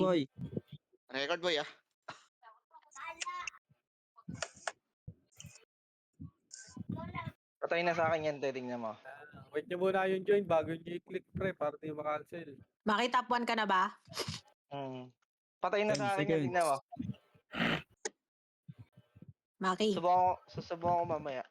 Boy. Record boy, ah. Patay na sa akin yan, tingnan mo. Wait nyo muna yung join bago nyo i-click pre para di makancel. Maki top 1 ka na ba? Patay na 10 sa akin yan, seconds. tingnan mo. Maki. Susubukan ko mamaya.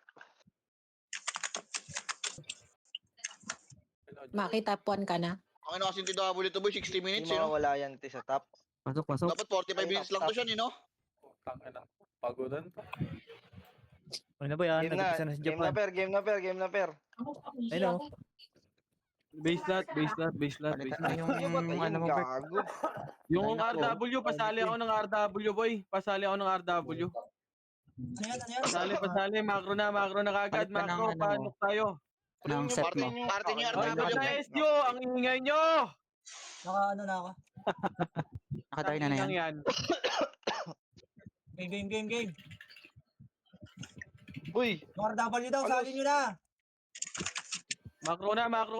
Maki top 1 ka na. Ang ina kasi TW to boy, 60 Hindi minutes, yun, no? mawawala yan sa top. Pasok. Dapat 45 minutes lang to siya, no? Tangin na. Pagodan pa. Ano ba yan? Game na, Nag-umpisa na si game na Japan. game na pair. Ayun o. Base lot. Yung ano mo, Bert? Gago. Yung RW, pasali ako ng RW, boy. Pasali ako ng RW. Pasali. Macro na kagad. Palit pa ng Macro, ano paano tayo? Ng set mo. Party niyo Ay, RW. sa SDO, ang ingay nyo! Naka na ako. Nakatry na Ang yan. yan. Game. Uy, RW daw, sabi nyo na. Macro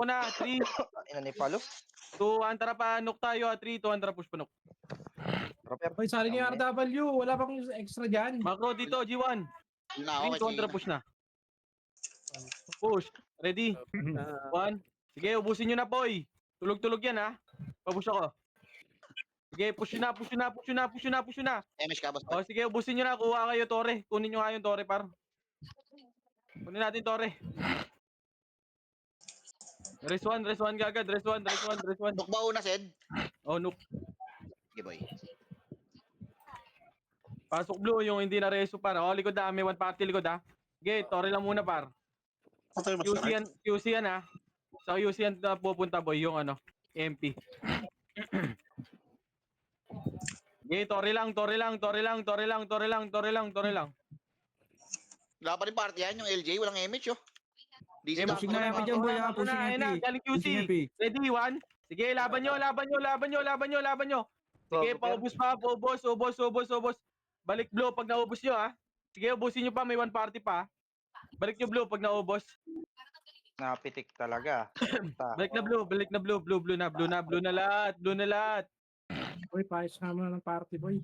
na. 3, ina ni Palo. 2, antara pa, nuk tayo. 3, 2, antara push pa nuk. Hoy, sali niyo yung RW. Wala pang extra dyan. Macro dito, G1. Yun na ako 3, 2, antara push na. Push. Ready? 1. Sige, ubusin nyo na, boy. Tulog yan, ha. Papush ako. Sige, push na. MS ka, boss. O, sige, ubusin nyo na. Kuha kayo, Tore. Kunin nyo nga yung Tore, par. Kunin natin, Tore. Rest 1 kagad. Rest 1. Nuk ba una, Sed? Oh, nuk. Sige, boy. Pasok blue, yung hindi na reso, par. O, likod na. May one party likod, ha. Sige, Tore lang muna, par. QC yan, ha. Sa QC yan na pupunta, boy, yung ano, MP. Sige, Tore lang. Wala pa rin party yan, yung LJ, walang MH, oh. DC Game, na. pushing na MP dyan, boy, ha. Pushing MP. Galing QC. Pushing MP. Ready, 1. Sige, laban nyo. Sige, paubos pa. Ubos. Balik blue pag naubos nyo, ha. Sige, ubusin nyo pa. May one party pa. Balik nyo blue pag naubos. Napitik talaga. Balik na blue. Blue na lahat. Hoy, paayos naman ng party boy.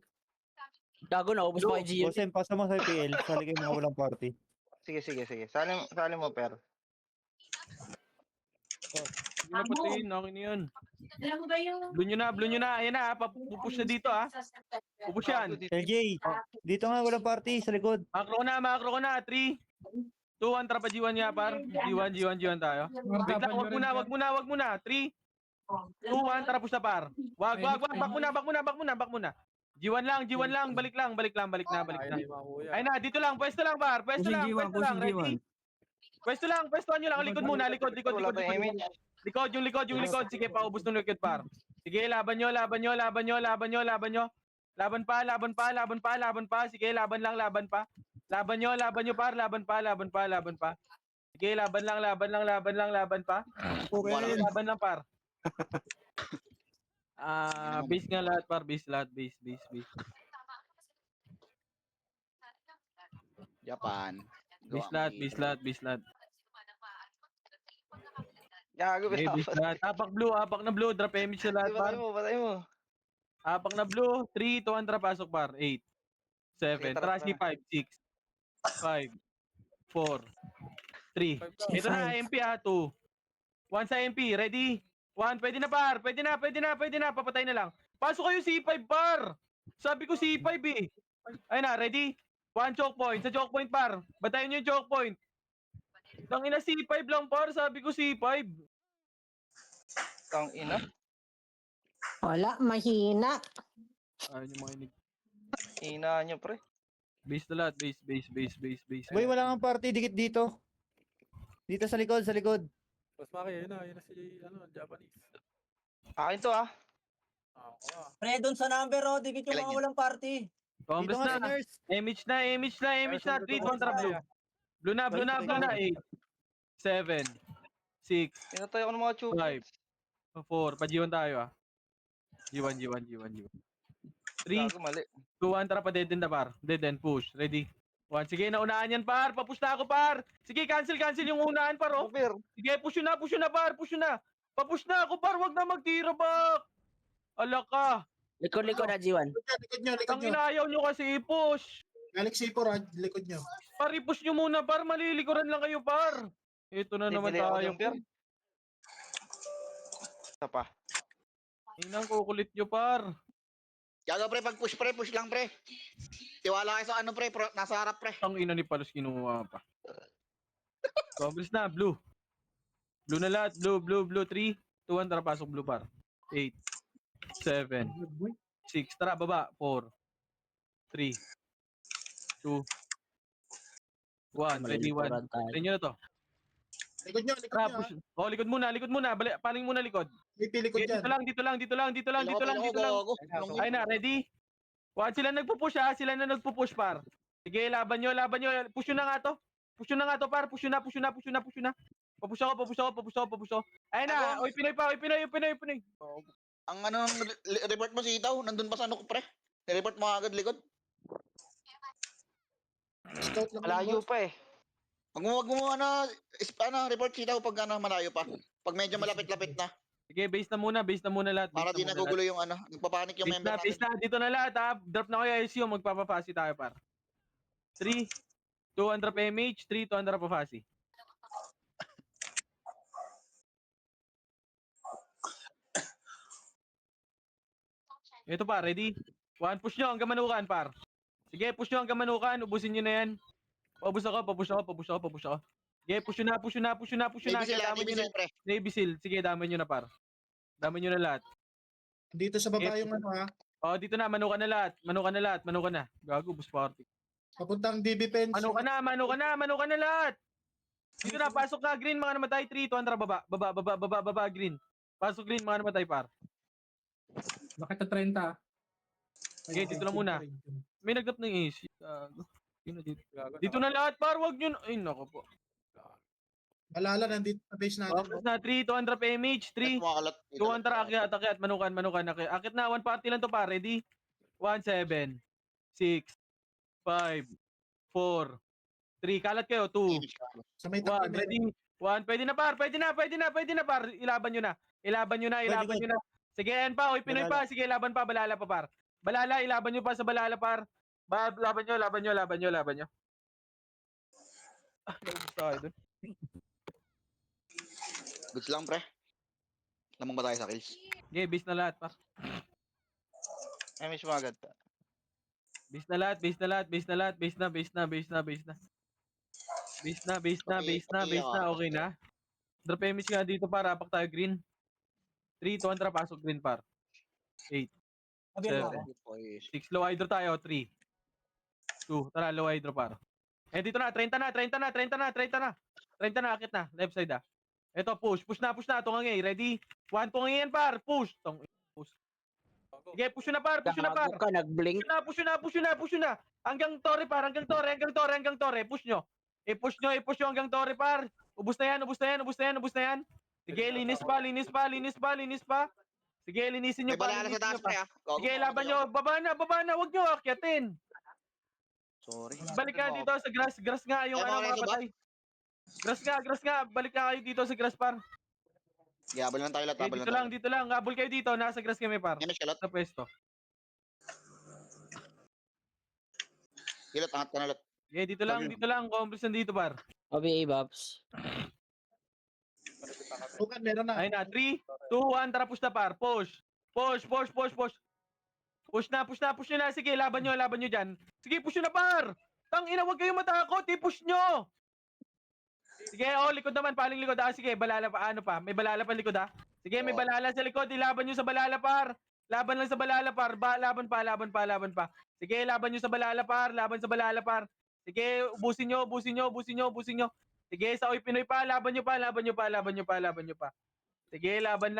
Gago na, ubos pa kay GM. Bossem, pasa mo sa PL. Sali kayo mga walang party. Sige. Sali mo, pair. Hindi na patiin. Okay na yun. Alam mo ba yung... Blue nyo na. Ayan na, ha. Pupush na dito, ha. Pupush yan. LJ, dito nga walang party sa likod. Macro ko na. 3, 2, 1. Tara pa G1 nga, par. G1 tayo. Wait lang, wag muna. 3, 2, 1. Tara, push na, par. Wag. Back muna. G1 lang. Balik na. Ay na, dito lang. Pwesto lang, par. Pwesto lang. Ready? Pwesto nyo lang. Likod muna. Likod. Wala pa image. Yung likod. Sige, paubos ng likod, par. Sige, laban nyo. Laban pa. Sige, laban pa. Laban nyo, par. Laban pa. Sige, laban pa. Laban lang, par. Base nga lahat, par. Base. Japan. Base lahat. Gago, Okay, base lahat. Apak na blue. Drop image sa lahat, par. patay mo. Apak na blue. 3, 2, 1, tara, pasok, par. 8, 7, tara, 5, 6, 5, 4, 3. Ito na, MP, 2. 1 sa MP, ready? 1, pwede na, par. Pwede na. Papatay na lang. Pasok kayo C5, par. Sabi ko C5, eh. Ayun na, ready? 1 choke point. Sa choke point, par. Batayin nyo yung choke point. Tangina C5 lang, par. Sabi ko C5. Tang ina. Wala, mahina. Ayun yung mga inig. Ina nyo, pre. Base na lahat. Base. Boy, wala kang party. Dikit dito. Dito sa likod. Mas maki, yun na si Japanese. Akin to, ah. Pre, doon sa number, oh, dikit yung mga walang party. Homeless Dito nga na. nurse. Image na. 3, 2, 1, tara, blue. Blue na. 8, 7, 6, Pinatay ako ng mga tube. 5, 4. Pa-G1 tayo, ah. G1. 3, Gago, mali. 2, 1, tara pa dead end na, par. Dead end, push. Ready? 1, sige, naunahan yan, par. Papush na ako, par. Sige, cancel yung unahan, par, oh. Super. Sige, push na, par. Papush na ako, par. Wag na magtira, bak. Ala ka. Likod na G1. Likod nyo, likod Ang nyo. inayaw nyo kasi i-push. Galaxy 4, likod nyo. Par, i-push nyo muna, par. Malilikuran lang kayo, par. Ito na naman Bibili ako tayo, dyan, Fer. Isa pa. Inang kukulit nyo, par. Gago pre, pag push pre, push lang pre. Tiwala kayo sa ano pre, nasa harap pre. Ang ina ni Palos kinuha pa. Congress na, blue. Blue na lahat. Blue. 3, 2, 1, tara pasok blue par. 8, 7, 6, tara baba. 4, 3, 2, 1. Ready, 1. Ready nyo na to. Likod nyo, likod Tara, nyo. push. Oh, likod muna. Paling muna likod. VP, likod Okay, dyan. dito lang. Gago. Ay na, ready? One, sila nagpupush ha. Sila na nagpupush par. Sige, laban nyo. Push nyo na nga to. Push nyo par. Push nyo na. Papush ako. Ay na. Oy, Pinoy. Oh, Ang ano, report mo si Itaw, nandun pa sa ano ko pre. Nireport mo agad likod. Scout lang Malayo boss. pa eh. Wag mo report si Itaw pag ano, malayo pa. Pag medyo malapit-lapit na. sige, base na muna lahat. Para di nagugulo yung ano, nagpapanik yung member Base natin. na. Dito na lahat ha. Drop na kayo ISU. Magpapapasi tayo par. 3, 2, andra PMH. 3, 2, andra papasi. Ito pa, ready? One, push nyo hanggang manukan, par. Sige, push nyo hanggang manukan. Ubusin nyo na yan. Papush ako. Sige, push nyo na. Maybe sila, Damay maybe nyo na. sila pre. Navy Seal. Sige, damay nyo na, par. Damay nyo na lahat. Dito sa baba yung ano ha. Oh, dito na. Manukan na lahat. Gago, bus party. Papuntang DB Pens. Manukan na lahat. Dito na, pasok na. Green, mga namatay. 3, 2, andra, baba, green. Pasok green, mga namatay, par. Nakita 30. Sige, dito na muna. May nagdap ng AC. Sino dito? Dito na lahat, par. Wag nyo na. Ay, nako po. Malala, nandito sa base natin. Focus na, 3, 2, andra, PMH. 3, Kumakalat. 2, andra, akyat. Manukan. Akit na, 1 party lang to, par. Ready? 1, 7, 6, 5, 4, 3. Kalat kayo, 2, Sa may 1. takbo Ready? 1. Pwede na, par. Par. Ilaban nyo na. Sige, yan pa. Oy, Pinoy pa. Sige, laban pa. Balala pa, par. Balala, ilaban nyo pa sa balala, par. Laban nyo. Naubos tayo dun. Goods lang pre. Lamang ba tayo sa kills? Okay, base na lahat, par. May mo agad. Base na. Okay na. Drop image nga dito, par. Apak tayo green. 3, 2, andra, pasok green, par. 8, Sabi mo ako. 6, low hydro tayo. 3, 2, tara, low hydro, par. Dito na, 30 na, akit na, left side Ito, push na, tungangay, ready? 1, tungangay yan, par, push. Sige, push na, par. Gago ka, nag-blink. Push na. Hanggang tore, par, push nyo. I-push nyo hanggang tore, par. Ubus na yan. Sige, linis pa. Sige, linisin nyo May balala sa taas pre ah. Gago, Sige, laban nyo. Baba na. Huwag nyo akyatin. Sorry. Balik ka dito sa grass. Grass nga yung Ay, ano, mga mga reso ba? patay. Grass nga. Balik ka kayo dito sa grass, par. Yabal lang tayo lahat. Dito lang. Habol kayo dito. Nasa grass kami, par. Image kalot. Sa pwesto. Kilot, angat ka na lot. Okay, dito lang. Complex nandito, par. OBA, Babs. Bukan, meron na. Ayun na. 3, 2, 1. Tara, push na, par. Push na. Sige, laban nyo dyan. Sige, push nyo na, par. Tangina, huwag kayong matakot. I-push nyo. Sige, likod naman. Paling likod. Sige, balala pa. Ano pa? May balala pa likod, Sige, may balala sa likod. Ilaban nyo sa balala, par. Laban lang sa balala, par. Laban pa. Sige, laban nyo sa balala, par. Sige, ubusin nyo. Sige, sa Oy Pinoy pa. Laban nyo pa. Sige, laban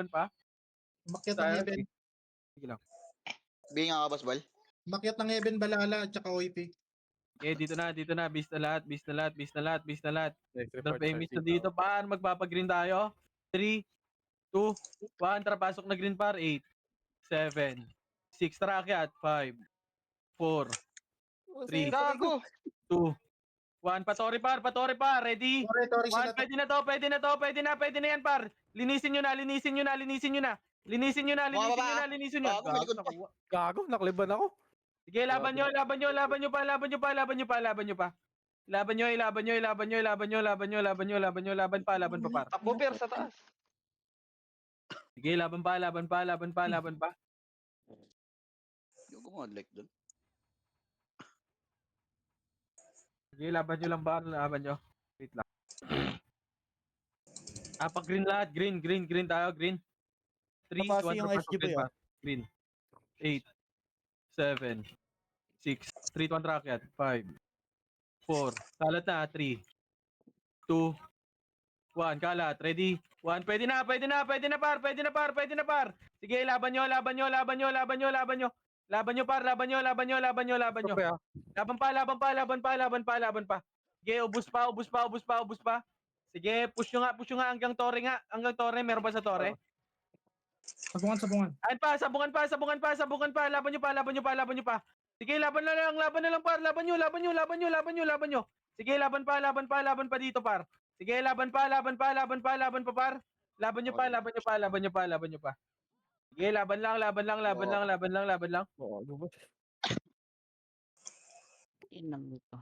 pa. Makyat ng Heaven. Sige lang. Bigyan nga ka, Boss Bal. Makyat ng Heaven, Balala, at saka OIP. Okay, dito na. Base na lahat. Drop image na dito, par. Magpapagreen tayo. 3, 2, 1. Tara, pasok na green, par. 8, 7, 6. Tara, akyat. 5, 4, 3, Gago! 2, 1. Patori, par. Ready? Tori, 1. sila. Pwede na yan, par. Linisin nyo na. Linisin nyo na, linisin Bumaba, nyo na, linisin nyo. Gago, may likod pa. Gago, nakliban ako. Sige, laban nyo, laban nyo, laban nyo pa, laban nyo pa, laban nyo pa, laban nyo pa. Laban nyo, laban nyo, laban nyo, laban nyo, laban nyo, laban nyo, laban nyo, laban pa, laban pa, par. Takbo, Pier, sa taas. Sige, laban pa, laban pa, laban pa, laban pa. Yung gumawa like doon. Sige, laban nyo lang ba? Laban nyo. Wait lang. Pag green lahat. Green, green, green tayo. Green. 3, Kapasi 2, yung pasok SG green boy, pa. Green. 8, 7, 6, 3, 2, rakyat. 5, 4, kalat na. 3, 2, 1, kalat. Ready? 1, pwede na, pwede na, pwede na par, pwede na par, pwede na par. Sige, laban nyo, laban nyo, laban nyo, laban nyo, laban nyo. Laban nyo par, laban nyo, laban nyo, laban nyo, laban nyo. Pre, ah. Laban pa, laban pa, laban pa, laban pa, laban pa. Sige, ubus pa, ubus pa, ubus pa, ubus pa. Sige, push nyo nga hanggang tore nga. Hanggang tore, meron ba sa tore? Sabungan. Ayan pa, sabungan pa, sabungan pa, sabungan pa. Laban nyo pa, laban nyo pa, laban nyo pa. Sige, laban na lang par. Laban nyo, laban nyo, laban nyo, laban nyo, laban nyo. Sige, laban pa, laban pa, laban pa dito par. Sige, laban pa, laban pa, laban pa, laban pa par. Laban nyo pa, laban nyo pa, laban nyo pa, laban nyo pa. Sige, laban lang, laban lang, laban lang, laban lang, laban lang. Oo, lumot. Inang ito.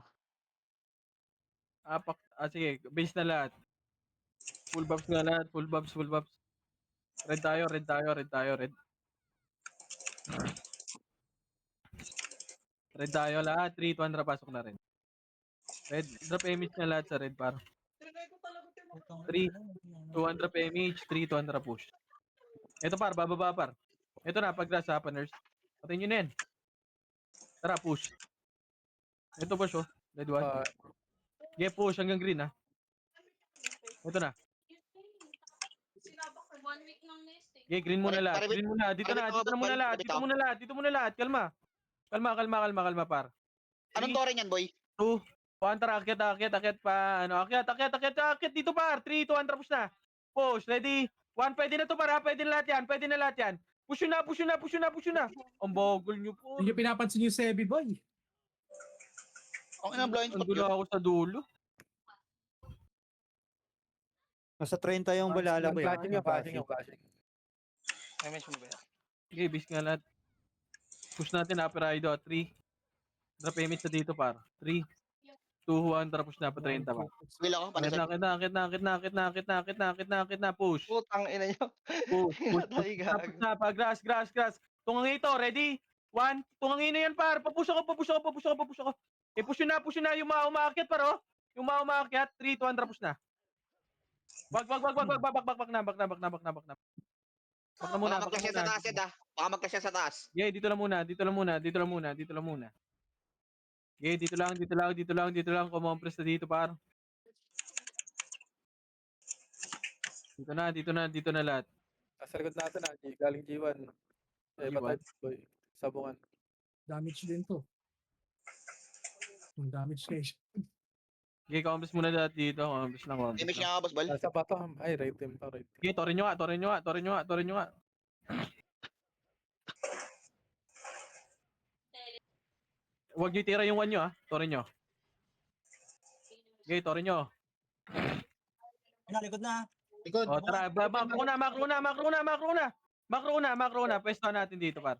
Sige, base na lahat. Full buffs na lahat, full buffs, full buffs. Red tayo, red tayo, red tayo, red. Red tayo lahat, 3, 200 pasok na rin. Red, drop image na lahat sa red par. 3, 200 image, 3, 200 push. Ito par, bababa par. Ito na, pag-grass ha, nurse. Patayin nyo na yan. Tara, push. Ito push oh, red 1. Okay, push hanggang green ha. Ito na. Okay, green muna lahat. Green muna. Dito na, dito na muna lahat. Dito muna lahat. Dito muna lahat. Kalma. Kalma par. Anong tore niyan, boy? 2, 1, tara, akyat pa. Akyat dito par. 3, 200 push na. Push, ready? 1, pwede na to para. Pwede na lahat yan. Push na. Ang bogol nyo po. Hindi nyo pinapansin yung Sebi boy. Ang ina blind spot Andulo yun. ako sa dulo. Nasa 30 yung balala boy. Flashing yung flashing. MS mo ba yan? Okay, base nga lahat. Push natin upper rido. 3. Drop image sa dito par. 3, 2, 1, tara push na pa 30 pa. Will ako, Akit na, push. Putang ina nyo. Push. Patay Tapos gag. na, pa, grass. Tungang ito, ready? 1, tungang ino yan par. Papush ako. Push na, yung mga umakyat par oh. Yung mga umakyat, 3, 200 push na. Bak na. Bak na muna, Baka mag-clash yan sa taas yan, ah. Baka mag-clash yan sa taas. Okay, dito lang muna. Okay, dito lang. Kumompress na dito par. Dito na lahat. Nasa likod natin galing G1. G1. Boy. Sabungan. Damage din to. Yung damage kayo. Okay, compress muna lahat dito. Compress lang. Image niya nga, boss, bal. Nasa bato. Ay, right team pa. Right team. Okay, torin nyo nga. Huwag nyo itira yung 1 nyo, ha. Torin nyo. Okay, torin nyo. Ano, likod na. Likod. O, tara. Macro na. Pwesto natin dito, par.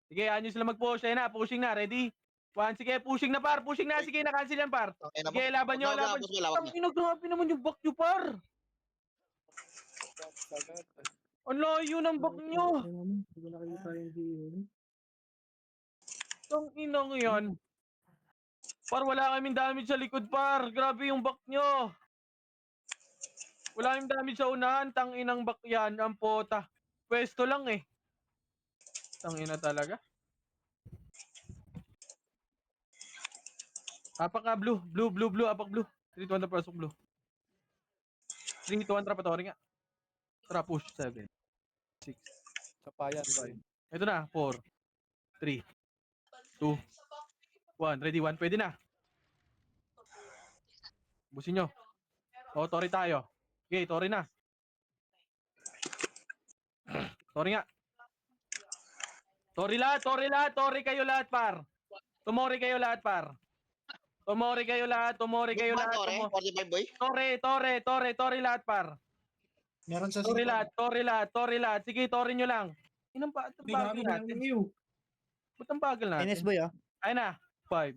Sige, anyo sila mag-push. Ayun na, pushing na. Ready? 1, sige, pushing na, par. Sige, na-cancel yan, par. Okay na, Sige, boss. laban nyo. Wag na, boss, wala, wag na. Grabe naman yung back nyo, par. Ang layo ng back nyo. Hindi ko nakikita yung view. Ang inang yan. Par, wala kaming damage sa likod, par. Grabe yung back nyo. Wala kaming damage sa unahan. Tang inang back yan. Ang pota. Pwesto lang eh. Tang ina talaga. Apak nga, blue. Apak blue. 3, 200 pasok blue. 3, 200 patori nga. Tara, push. 7, 6. Sapayan, boy. Ito na. 4, 3, 2, 1. Ready, 1. Pwede na. Busin nyo. O, tori tayo. Okay, tori na. Tori nga. Tori kayo lahat, par. Tumori kayo lahat. Tore, 45, boy. Tori lahat, par. Meron sa Tori sito. lahat. Sige, tori nyo lang. Inang ba? Ang May bagal gabi natin. ng you. Ba't ang bagal natin? NS boy ah. Ayun na. 5,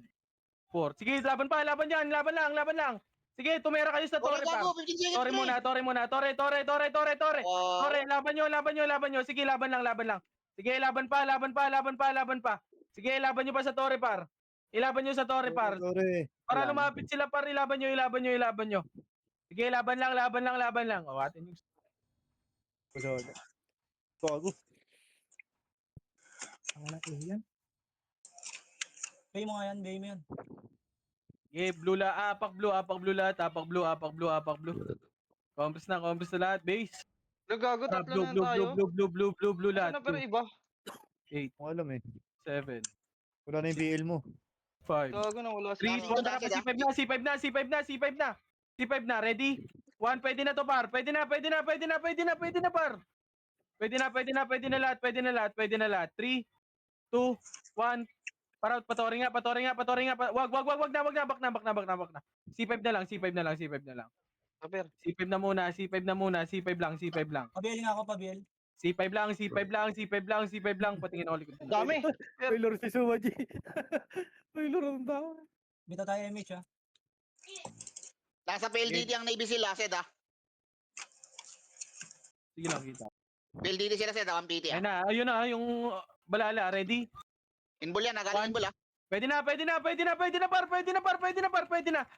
4. Sige, laban pa. Laban dyan. Laban lang. Sige, tumira kayo sa Wala tori pa. gago, 15 seconds Tori pre. muna. Tore. Oh, Tore, laban nyo. Sige, laban lang. Sige, laban pa. Sige, laban nyo pa sa Torre par. Ilaban nyo sa Torre par. Sorry. Para Wala na. lumapit sila par, ilaban nyo. Sige, laban lang. O, atin yung... Gago. Ang anak ko yan. Bay mo nga yan, bay mo yan. Sige, blue la. Apak blue lahat. Apak blue. Compass na lahat. Base. Gago, Ah, tatlo na tayo. blue lahat. Ano pero iba? 8, Kung alam eh. 7, Wala na yung BL mo. 5, Gago na wala 3, sa Dito, C5 na. Ready? 1, pwede na to par. Pwede na par. Pwede na lahat. 3, 2, 1. Para patoring nga. Wag na. Bak na. C5 na lang. Super. C5 na muna. C5 lang. Pabiel nga ako, pabiel. C5 lang. Patingin ako likod. Dami. Uy, laro si Sumaji. Uy, laro ng tao. Bita tayo MH ah. nasa PLDT ang Navy sila, Sed ah. Sige lang, kita. PLDT sila, Sed ah, ang PT ah. Ayun na, yung balala. Ready? Inbol yan, nagaling inbol ah. Pwede na, par.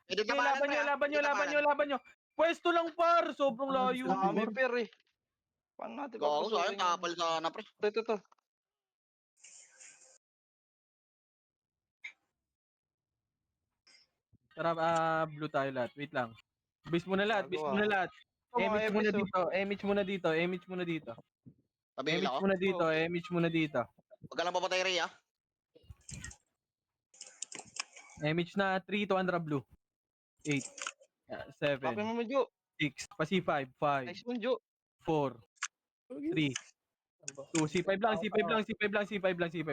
Medyo Sige, tapalan laban nyo. Pwesto lang par. Sobrang layo. Dami per eh. Paano natin Gago, sayang, papasokin yan? tapal sana pre. Ito. Tara, blue tayo lahat. Wait lang. Base muna lahat. Mga MH muna dito. Pabihil ako. MH muna dito. Huwag ka lang papatay Ray ah. MH na 3 to Andra blue. 8, 7, Bakit mo medyo? 6, pa C5, 5, Nice mo, Jo. 4, 3, 2, C5 lang.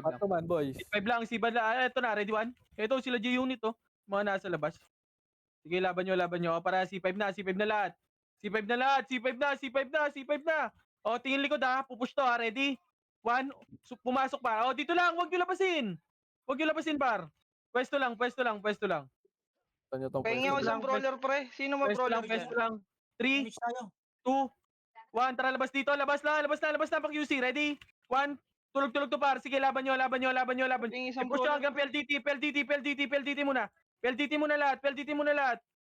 Pato man, boys. C5 lang. Ito na, ready one? Ito sila G-Unit oh. Mga nasa labas. Sige, laban nyo. O, para C5 na lahat. C5 na. O, tingin likod ha. Pupush to ha. Ready? 1, pumasok pa. O, dito lang. Huwag nyo lapasin par. Pwesto lang. Tanyo tong Pahingi ako Pwesto isang lang, brawler pre. Sino mo brawler Pwesto dyan? lang. 3, MH tayo. 2, 1. Tara, labas dito. Labas na. Pag QC. Ready? 1. Tulog to par. Sige, laban nyo. Pahingi isang I-push nyo brawler. hanggang PLDT muna. PLDT muna lahat.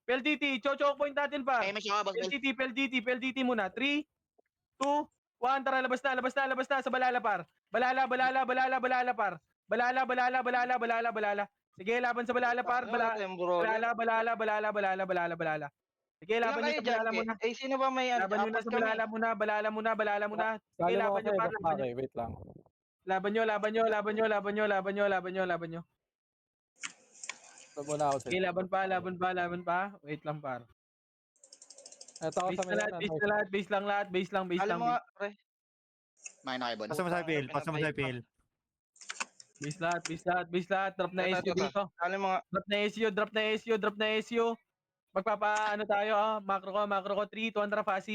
PLDT. Choke point natin pa. MS ako, boss. PLDT muna. 3, 2, 1. Tara, labas na. Sa balala par. Balala par. Balala. Sige, laban sa balala par. Wala tayong brawler. Balala. Sige, Ilan laban nyo kayo sa balala dyan? muna. Eh, sino ba may Laban nyo na apat sa kami? balala muna. Sige, Sali mo laban nyo ako par. kay Bakmake. Wait lang. Laban nyo. Ito muna ako Sige, sa'yo. laban pa. Wait lang par. Ito ako sa Milan. Base lang. Alam mo nga, pre. May nakibon. Pasa mo sa PL. Base lahat. Drop na SU dito. Alam mo nga. Drop na SU. Magpapaano tayo macro ko 3 200 fasi.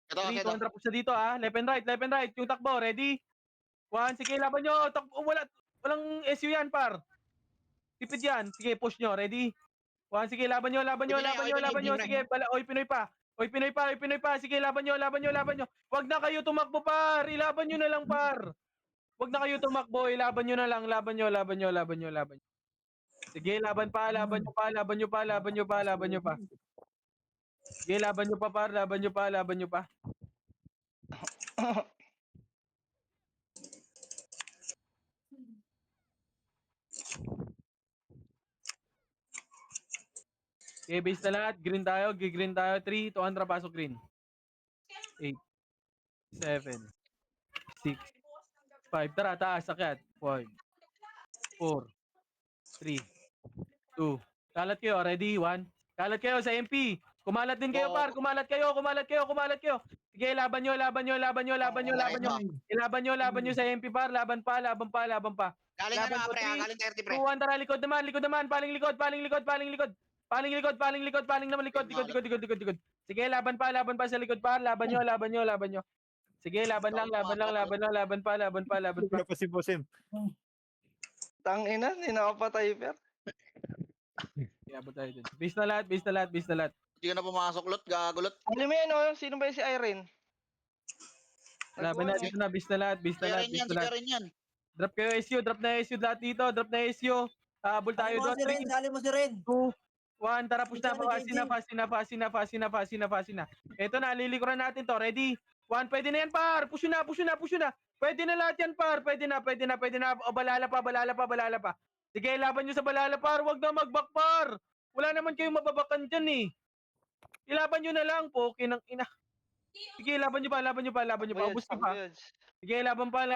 Ito, 3 ito. 200 push na dito left and right yung takbo ready 1 sige laban nyo takbo walang SU yan par tipid yan sige push nyo ready 1 sige laban nyo sige oy Pinoy pa sige laban nyo wag na kayo tumakbo par ilaban nyo na lang par wag na kayo tumakbo ilaban nyo na lang laban nyo sige laban nyo pa sige laban nyo pa par laban nyo pa okay, base na lahat. Green tayo. 3, 200 pasok green. 8, 7, 6, 5. Tara, taas. Akyat. 5, 4, 3, 2. Kalat kayo. Ready? 1. Kalat kayo sa MP. Kumalat din kayo, par. Kumalat kayo. Sige, laban nyo. Ilaban nyo sa MP, par. Laban pa. Galing Laban ano, ko, pre, three. galing 30 pre. 2, tara, likod naman. Paling likod. Sige, laban pa sa likod par. Laban nyo. Sige, laban lang. Laban pa. Wala pa si Bosim. Tangina, hindi nakapatay, per. Iabot tayo dun. Base na lahat. Hindi ka na pumasok, Lot. Gagulot. Ano mo yan, oh? Sino ba yung si Irene? Laban na dito na. Base na lahat. Kaya rin yan. Drop kayo SU. Drop na SU lahat dito. Habol tayo doon. Sali mo si Ren. 2, 1, tara push na. Ikaw na, Fast na. Ito na, lilikuran natin to. Ready? 1, pwede na yan par. Push na. Pwede na lahat yan par. Pwede na. O, balala pa. Sige, laban nyo sa balala par. Huwag na mag-back par. Wala naman kayong mababakan dyan eh. Ilaban nyo na lang po. Kinang ina. Sige, laban nyo pa. Ubus nyo pa. Sige, laban pa.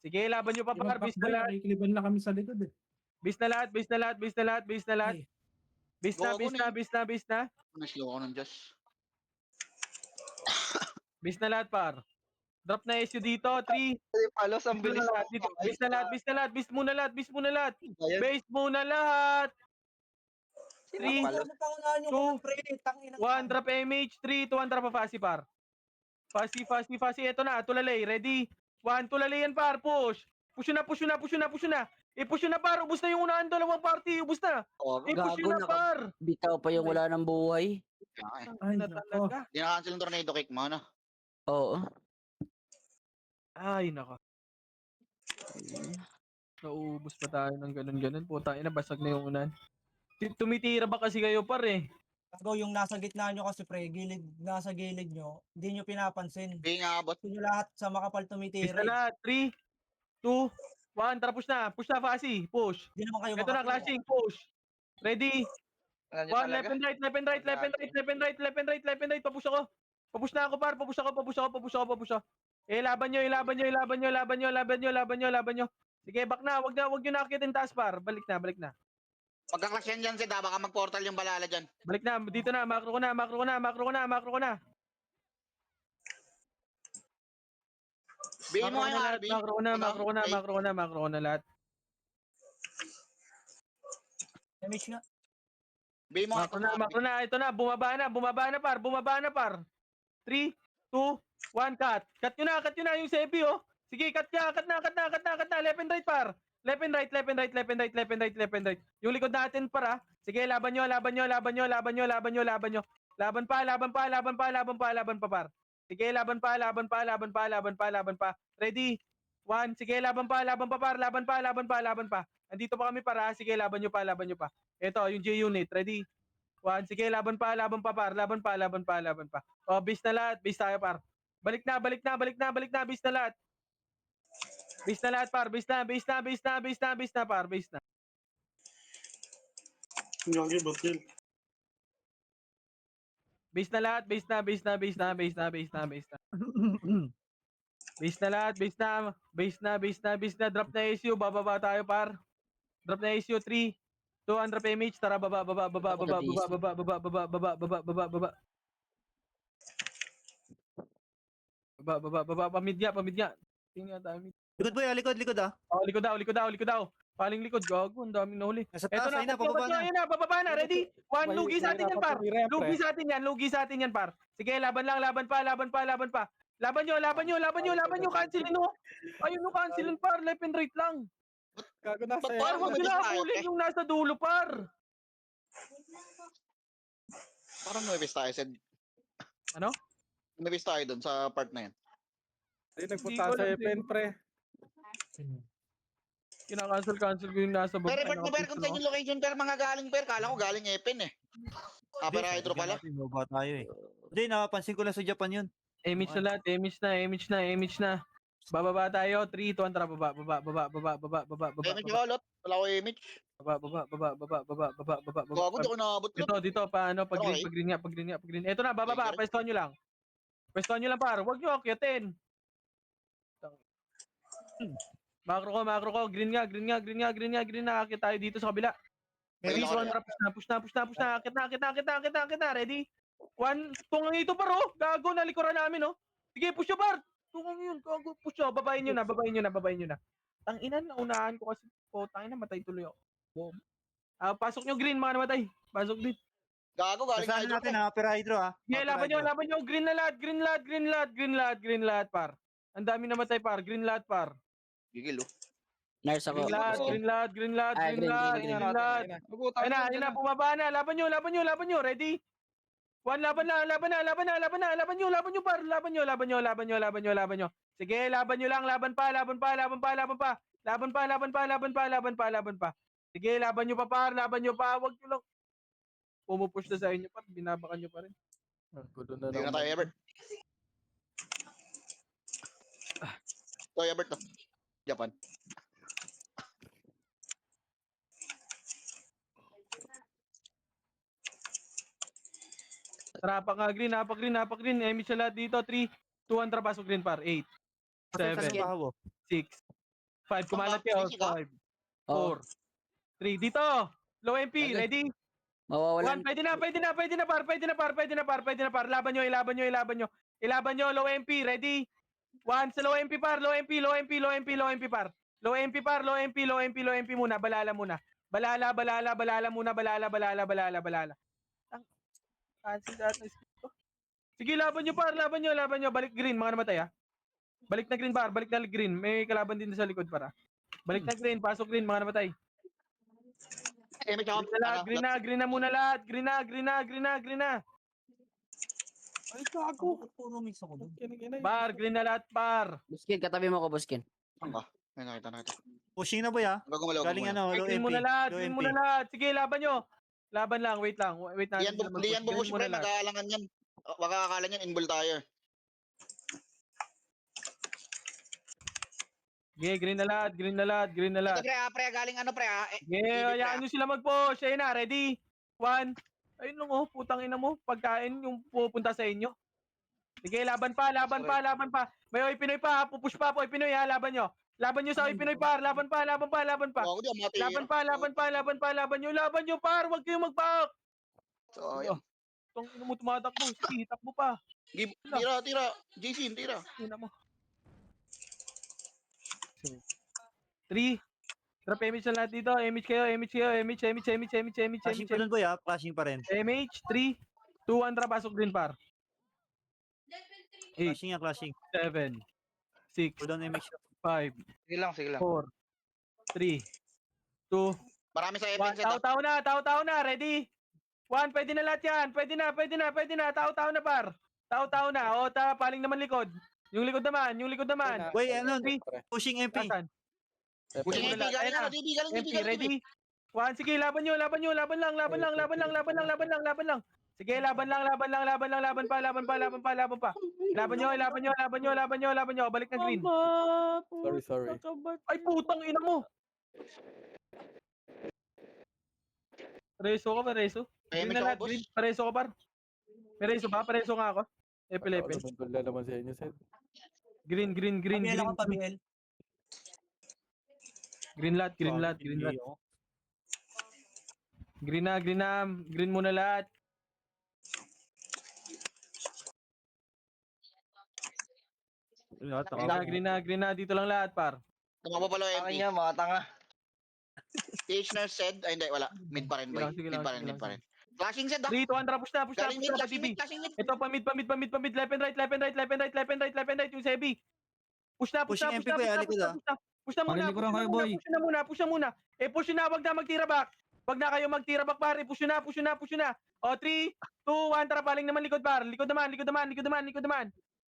Sige, laban nyo pa par. Bis na lahat. Nakikiliban na kami sa likod eh. Bis na lahat. Bis na. Naslow ako ng Diyos. Bis na lahat par. Drop na SU dito. 3. Palos, ang bilis natin. Bis na lahat. Bis muna lahat. Base muna lahat. Sino 3, ba sa pangunahan yung 2, mga pre? Tangina. 1, drop MH. 3, 2, 1, drop pa Fasi par. Fasi. Ito na, tulalay. Ready? 1, tulalay yan par. Push. Push na. I-push na par. Ubus na yung unahan dalawang party. Ubus na. I-push Gago na na par. Bitaw pa yung wala ng buhay. Ay, Na nako. talaga. Hindi na-cancel yung tornado kick mo, ano? Oo. Ay, nako. Naubos pa tayo ng ganun. Puta, ina, basag na yung unahan. Tumitira ba kasi kayo par eh? Gago, yung nasa gitna nyo kasi pre, nasa gilid nyo, hindi nyo pinapansin. Hindi nga abot. Gusto nyo lahat sa makapal Bis tumitira. na lahat. 3, 2, 1. Tara, push na. Push na, Fasi. Push. Hindi naman kayo Ito na, clashing. Push. Ready? Alam 1, niyo talaga? left and right. Papush ako. Papush na ako, par. Papush ako. Laban nyo. Sige, back na. Wag nyo nakakitin taas, par. Balik na. Pagka-clash yan dyan, Seda, baka mag-portal yung balala dyan. Balik na. Dito na. Macro ko na. Bihin mo kayo, RB. Macro ko na lahat. Damage nga. Bihin mo Macro na. Ito na. Bumaba na, par. 3, 2, 1, cut. Cut nyo na yung Sepi, oh. Sige, cut na. Left and right, par. Left and right. Yung likod natin, para. Sige, laban nyo. Laban pa, par. Sige, laban pa. Ready? 1. Sige, laban pa, par. Laban pa. Andito pa kami, para. Sige, laban nyo pa. Ito, yung G-Unit. Ready? 1. Sige, laban pa, par. Laban pa. O, base na lahat. Base tayo, par. Balik na. Base na lahat. Base na lahat, par. Base na, par. Base na. Base na lahat. Base na. Base na. Drop na SU. Bababa tayo, par. Drop na SU. 3, 2, under PMH. Tara, baba. Pamidya. Tingnan tayo. Likod boy, likod ah. Likod daw. Paling likod, gago. Ang daming nahuli. Nasa Eto taas, ayun na, pababa na. Ayun na, bababa na. Ready? 1, lugi sa atin yan, par. Lugi sa atin yan, par. Sige, laban pa. Laban nyo. Cancelin mo. Ayun no, cancelin, par. Left and right lang. Gago na Ba't sa'yo. parang Huwag nila hulin yung nasa dulo, par. Parang nuwebis tayo, Sed. Ano? Nuwebis tayo dun sa part na yan. Ay, nagpunta sa FN, pre. Kinakancel ko yung nasa baba. Pero report mo, Per, kung saan yung location, Per, mga galing, Per. Kala ko galing Epen, eh. Upper Hydro pala. Baba tayo eh. Hindi, napapansin ko lang sa Japan yun. Image na lahat. Image na. Bababa tayo. 3, 2, 1, tara. Baba. Image ko, Lot. Wala ko image. Baba. Gago, di ko naabot, Lot. Dito, paano? Pag Okay. green nga. Ito na, bababa. Pwestuhan nyo lang, par. Huwag nyo akyatin. Macro ko. Green nga. Akit tayo dito sa kabila. Ready? Ayun, One, push na. Akit na. Ready? 1, tungang ito, par, oh. Gago, nalikuran namin, oh. Sige, push nyo, par. Tungang yun. Gago, push nyo. Babayin nyo na. Tanginan, naunahan ko kasi. Tangina, matay tuloy ako. Boom. Pasok nyo green, mga namatay. Pasok din. Gago, galing Kasama na natin hydro. ha, Upper Hydro ha. Sige, Upper laban nyo, Hydro. laban nyo. Green na lahat, green lahat, green lahat, green lahat, green lahat, green lahat, par. Ang dami namatay, par. Green lahat, par. Gigil, oh. Nurse ako. Green lahat, Green. green lahat, green lahat, Ah, green green, lahat, green, green Ayun na, lahat. ayun na. Mabuta, Ayun na, bumaba na. Laban nyo, laban nyo, laban nyo, laban nyo. Ready? One, laban na, laban na, laban na, laban na, laban nyo, par. Laban nyo, laban nyo, laban nyo, laban nyo, laban nyo. Sige, laban nyo lang, laban pa, laban pa, laban pa, laban pa. Laban pa, laban pa, laban pa, laban pa, laban pa. Sige, laban nyo pa, par, laban nyo pa. Huwag nyo lang. Pumupush na sa inyo, par. Binabakan nyo pa rin. Ang gulo na Hindi na naman. tayo, Ebert. Ito, Ebert, to. Japan. Tara, green, napak green. Emi siya lahat dito. 3, 2, 1, pasok green, par. 8, Saan 7, yung bahaw mo? 6, 5. Kumalat kayo. Easy ka? 5, Oo. 4, 3. Dito. Low MP. Sige. Ready? Mawawalan. 1. Pwede na, par. Laban nyo, ilaban nyo. Low MP. Ready? 1 sa low MP, par. Low MP, par. Low MP muna. Balala muna. Balala muna. Balala. Fancy lahat ng skill ko. Sige, laban nyo, par. Laban nyo. Balik green, mga namatay, ha. Balik na green, par. Balik na green. May kalaban din sa likod, para. Balik na green. Pasok green, mga namatay. Emi, tsaka, Green na lahat. Green na muna lahat. Green na. Ay, gago. Puro mix ako doon. Par, green na lahat, par. Buskin, katabi mo ko, Buskin. Saan ba? Ayun, nakita na ito. Pushing na boy ha. Gagumalaw, Galing ano, low Green MP. muna lahat. Low Green MP. muna lahat. Sige, laban nyo. Laban lang. Wait lang. Wait na. Hindi yan bubush, pre. Mag-aalangan yan. Baka akala niyan, invul tayo. Sige, green na lahat. Ito, pre, galing ano, pre, ha? Sige, hayaan nyo sila mag-push. Ayun na, ready? 1. Ayun lang, oh. Putang ina mo. Pagkain yung pupunta sa inyo. Sige, laban pa. May Oy Pinoy pa. Pupush pa po Oy Pinoy, ha. Laban nyo sa Oy Pinoy, par. Laban pa. Ako di, mati. Laban nyo, par. Huwag kayong mag-back. So, ayun. Itong ino mo tumatakbo. Sige, takbo pa. Tira. JC, tira. Ina mo. 3. Drop image na lahat dito. Image kayo. Flashing pa dun boy ha. Flashing pa rin. Image. 3, 2, 1, pasok green, par. 8, Flashing yan, flashing. 7, 6, Hold on MX. 5, Sige lang. 4, 3, 2, Marami sa 1. event set. Tao na. Ready? 1. Pwede na lahat yan. Pwede na. Tao na, par. Tao na. O, paling naman likod. Yung likod naman. Boy, ano, Three. pushing MP. Nasaan? Pushing Wala. MP, galing Ayun na. ano, DB, galing DB, MP, galing DB. ready? 1. Sige, laban nyo. Laban lang. Sige, laban lang. Laban pa. Laban nyo. Balik na green. Sorry. Ay, putang ina mo. Pareso ka, pareso. Ay, Green may na lahat, boss. green. Pareso ka, par. Pareso ba? Pareso nga ako. Epil. Wala naman sa inyo, Seth. Green. Pabiel ako, pabiel. Green lahat. Green na. Green muna lahat. Green na. Dito lang lahat, par. Tumaba pala Tanga MP. niya, mga tanga. PH nurse said, ay hindi, wala. Mid pa rin, boy. Sige Mid lang. pa rin. Flashing said, 3, 2, 1, push na. Galing mid, flashing BB. mid, flashing mid. Ito, pa mid. Left and right. Yung Sebi. Push na. Pushing MP boy ha, likod ha. Push na muna. Push na muna. Push na. Wag na magtira back. Wag na kayo magtira back, pare. Push na. O, 3, 2, 1. Tara, paling naman likod, par. Likod naman.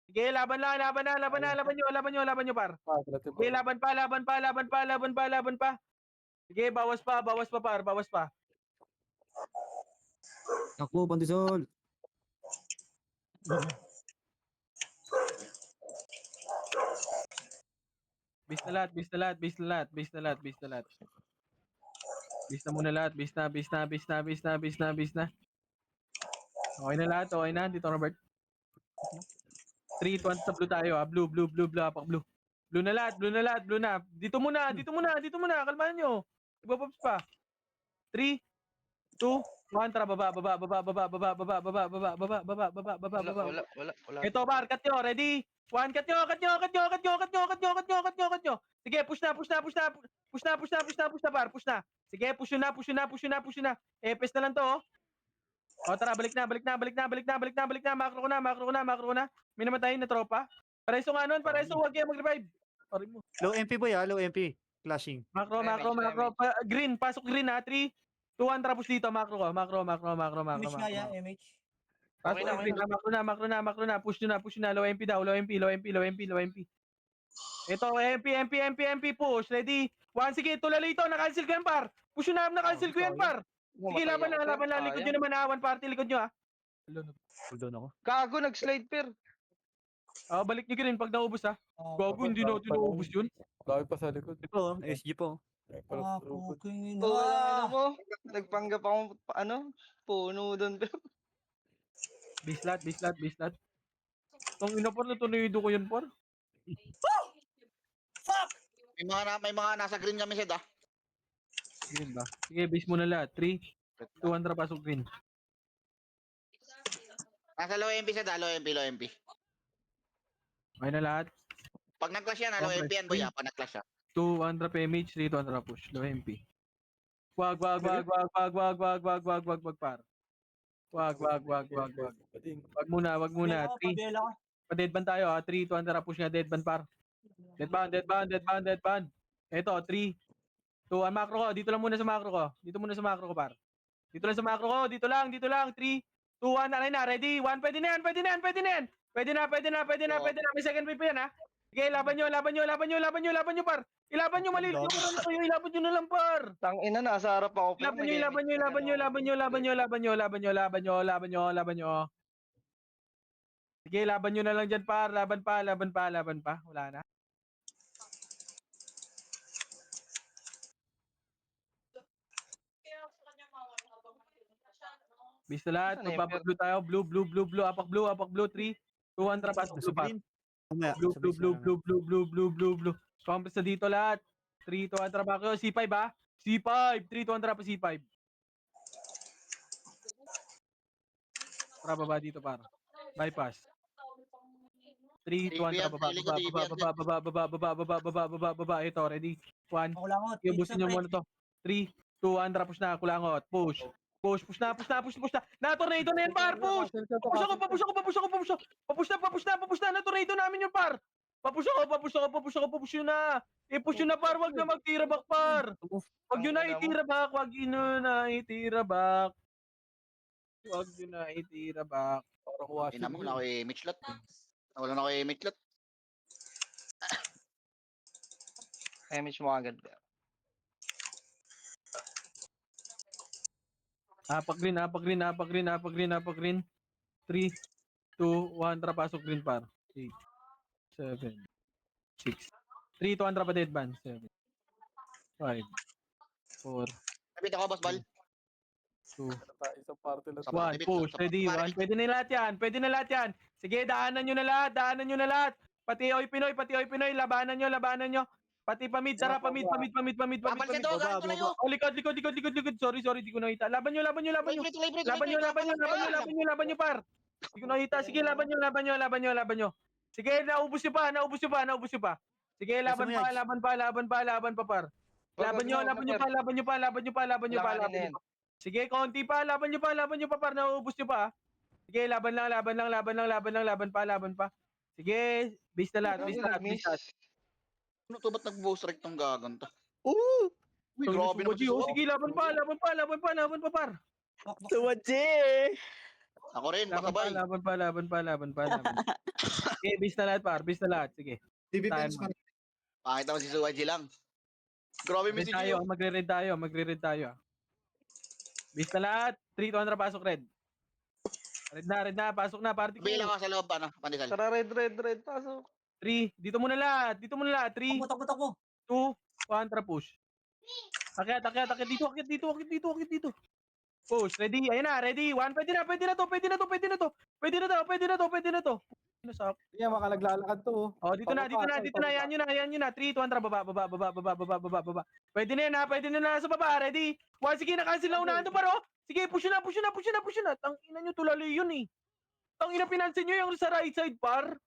Sige, laban nyo, par. Sige, laban pa. Sige, bawas pa, par. Takbo, Pandisol. Base na lahat. Base na muna lahat. Base na. Okay na lahat. Dito, Robert. 3, 2, 1 sa blue tayo, ha. Blue. Apak blue. Blue na lahat. Dito muna. Kalmahan nyo. Ibapops pa. 3, 2, 1. Tara, baba. Wala. Ito, bar, cut nyo. Ready? 1, cut nyo. Sige, push na, par. Push na. Sige, push na. Epes na lang to, oh. O tara, balik na. Macro ko na. May namatay na tropa. Pareso nga nun, huwag kayo mag-revive. Sorry mo. Low MP boy low MP. Flashing. Macro. Green, pasok green ha. 3, 2, 1, tapos dito. Macro. MH nga yan, MH. Pasok green, macro na. Push nyo na. Low MP daw. Low MP. Ito, MP, push. Ready? 1, sige, tulala ito. Na-cancel ko yan, par. Push nyo na, na-cancel ko yan, par. Sige, laban lang. Likod nyo naman ha. One party, likod nyo ha. Hold on ako. Gago, nag-slide per. Balik nyo rin pag naubos ha. Gago, hindi natin naubos yun. Dami pa sa likod. Ito, SG po. Puking Oo, ina. mo. Nagpanggap akong, puno doon. Bislat. Tong inapor na tuloyido ko yun, par. May mga nasa green kami Sed ah. Green ba? Sige, base mo na lahat. 3, 2, 1, pasok green. Nasa low MP Sed ah, low MP. Okay na lahat. Pag nag-clash yan, low Okay. MP yan boy ah, pag nag-clash ah. 2, 1, PMH, 3, 2, 1, push. Low MP. Wag, par. Wag. Wag muna. 3. Pabela ka. Pa-deadban tayo ha. 3, 2, 1, push nga. Deadban, par. Deadban. Ito, 3, 2, 1, macro ko. Dito lang muna sa macro ko. Par. Dito lang. 3, 2, 1, alay na. Ready? 1, pwede na yan. Pwede na. May second wave pa yan ha. Sige, laban nyo, par. Ilaban nyo, malilito ko na kayo. Ilaban nyo na lang, par. Tang ina, nasa harap ako. pero Laban may nyo. Sige, laban nyo na lang dyan, par. Laban pa. Wala na. Bis na lahat. Ano yun, Magpapag-blue tayo. Blue. Apak blue. 3, 2, 1, pasok blue, par. Mamaya, Blue. sa base na lang. Compass na dito lahat. 3, 2, 1, trabaho. C5 ha? C5. 3, 2, 1, trapa C5. Tara, baba dito, par. Bypass. 3, 2, 1, baba. Ito, ready? 1. Makulangot. Iubusin nyo muna to. 3, 2, 1, push na. Kulangot. Push na. Na-tornado na yan, par. Push na. Na-tornado namin yung par. Papush nyo na. I-push nyo na, par. Wag na magtira back, par. Wag nyo na itira back. Parang washing. Ina mo na ako Mitchlot. Wala na ako Mitchlot. MH mo agad. Apak green. 3, 2, 1, pasok green, par. 8, 7, 6. 3, 2, 1, pa dead ban. 7, 5, 4, Kapit ako, boss ball. 2, Isang party lang. 1. Push. Ready? 1. Pwede na lahat yan. Sige, daanan nyo na lahat. Pati Oy Pinoy. Labanan nyo. Pati pamid. Tara, pamid. Papansin to, galing tuloy Oh, likod. Sorry, di ko nakita. Laban nyo, par. Di ko nakita. Sige, laban nyo. Sige, naubos nyo pa. Sige, laban pa, par. Laban nyo pa. Sige, konti pa. Laban nyo pa, par. Naubos nyo pa. Sige, laban pa. Sige, base na lahat. Ano to, ba't nag-boss rec tong gagon to? Oo! Uy, grabe naman si Suwa. Sige, laban pa, par. Suwaji! Ako rin, makabay. Laban pa. Sige, base na lahat, par. Sige. DB Time. Benz man. Pakita mo si Suwaji lang. Grabe Red message tayo, yun. magre-red tayo. Base na lahat. 3, 2, 1, pasok red. Red na, pasok na, party ko. Bilang ka sa loob, pandesal. Tara, red, pasok. 3, dito muna lahat. 3, Takbo. 2, 1, push. Akyat. Dito. Push, ready. Ayan na, ready. 1, pwede na to. Nasak. Yan, makalaglalakad to. Oh, dito na. Ayan nyo na. 3, 2, 1, baba. Pwede na sa baba. Ready? 1, sige, na-cancel na unahan to, paro. Sige, push na. Tangina nyo, tulali yun eh. Tangina, pinansin nyo yung sa right side, par.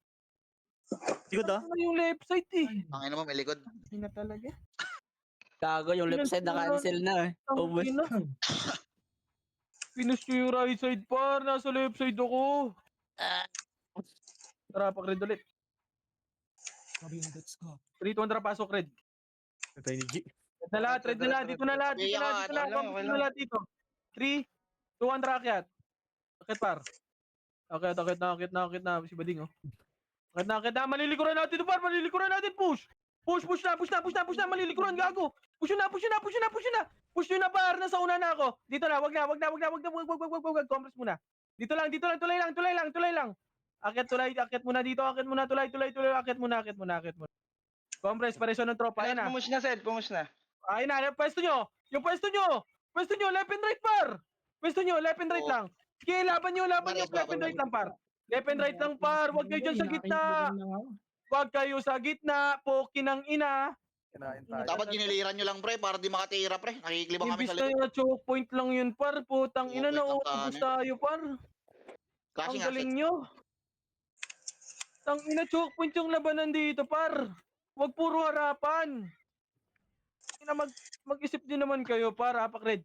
Likod ah. Ano yung left side eh. Ang ina mo, may likod. Tangina talaga. Gago, yung left side na cancel na eh. Ubus. Pinush nyo yung right side par. Nasa left side ako. Tara, pag red ulit. Sabi yung bets ko. 3, 2, tara, pasok red. Patay ni G. Red na lahat, red na lahat. Dito na lahat, dito na, dito na. Okay lang, Dito na lahat dito. 3, 2, 1, tara, akyat. Akyat par. Akyat na. Si Bading, oh. Akyat na. Malilikuran natin ito par. Malilikuran natin. Push. Push na. Malilikuran, gago. Push nyo na. Push nyo na par. Nasa una na ako. Dito na. Wag na. Compress muna. Dito lang. Tulay lang. Akyat muna dito. Akyat muna. Compress, pareso ng tropa. Ayan na. Pumush na. Ayun na, pwesto nyo. Yung pwesto nyo, left and right par. Pwesto nyo, left and right lang. Sige, laban nyo, left and right lang par. Left and right lang par, huwag kayo dyan sa gitna. Huwag kayo sa gitna, poki ng ina. Dapat giniliran nyo lang, pre, para di makatira, pre. Nakikilibang kami Imbis sa likod. na choke point lang yun par, putang ina na Choke point lang uubos sana. tayo par. Ang Klaseng galing asset. nyo. Tang ina, choke point yung labanan dito par. Huwag puro harapan. Mag-isip din naman kayo para hapak red.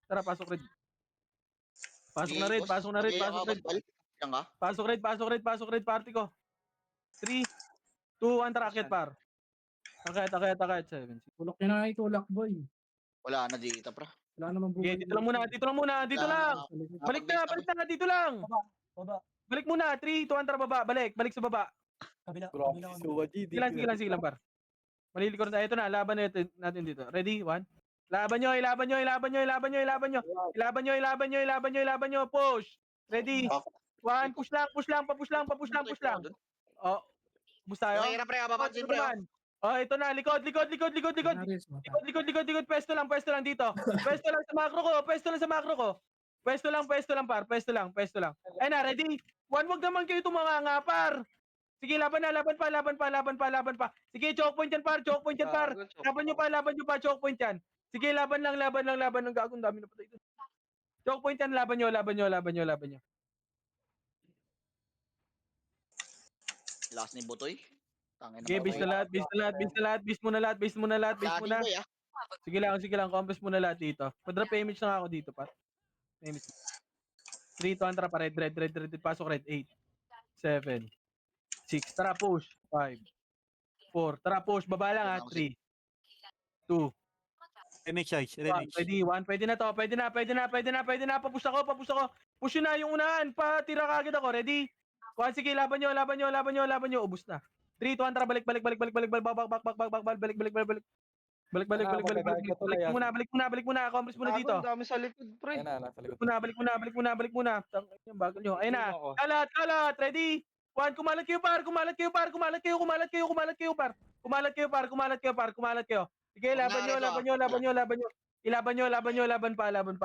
Tara, pasok red. Pasok na red. Yan ka? Pasok red, party ko. 3, 2, 1, tara, akyat par. Akyat, 7. Tulak nyo na itulak, boy. Wala na dito, pre. Wala naman buhay. Okay, dito lang muna. Dito lang. Balik na, dito lang. Baba. Balik muna, 3, 2, 1, tara, baba. Balik sa baba. Kabila. Sige lang par. Malilikuran tayo. Ito na, laban natin dito. Ready? 1. Laban nyo. Push. Ready? 1, push lang. Oh, push tayo. Mahirap, pre. Papansin, pre. Oh, ito na, likod. Likod. Pwesto lang dito. Pwesto lang sa macro ko. Pwesto lang par. Ayun na, ready? 1, wag naman kayo tumanganga par. Sige, laban pa. Sige, choke point yan par. Laban nyo pa, choke point yan. Sige, laban lang. Gagong dami na patay doon. Choke point yan, laban nyo. Last ni Butoy. Tangin Sige, base na lahat. Base muna lahat. Boy, ah. Sige lang, compress muna lahat dito. Padrap image na ako dito, par. Image. 3, 2, tara pa, red. Pasok red. 8, 7, 6, tara push. 5, 4, tara push. Baba lang ha. 3, 2, Remix. 1. Pwede na to. Pwede na. Papush ako. Push yun na yung unahan. Patira ka agad ako. Ready? 1, sige, laban nyo. Ubus na. 3, 2, 1, tara, balik. Balik muna. Compress muna dito. Ang dami sa likod, pre. Balik muna. Yung bagal nyo. Ayun na. Kalat. Ready? 1, kumalat kayo, par. Kumalat kayo. Sige, laban nyo. Ilaban pa. Ang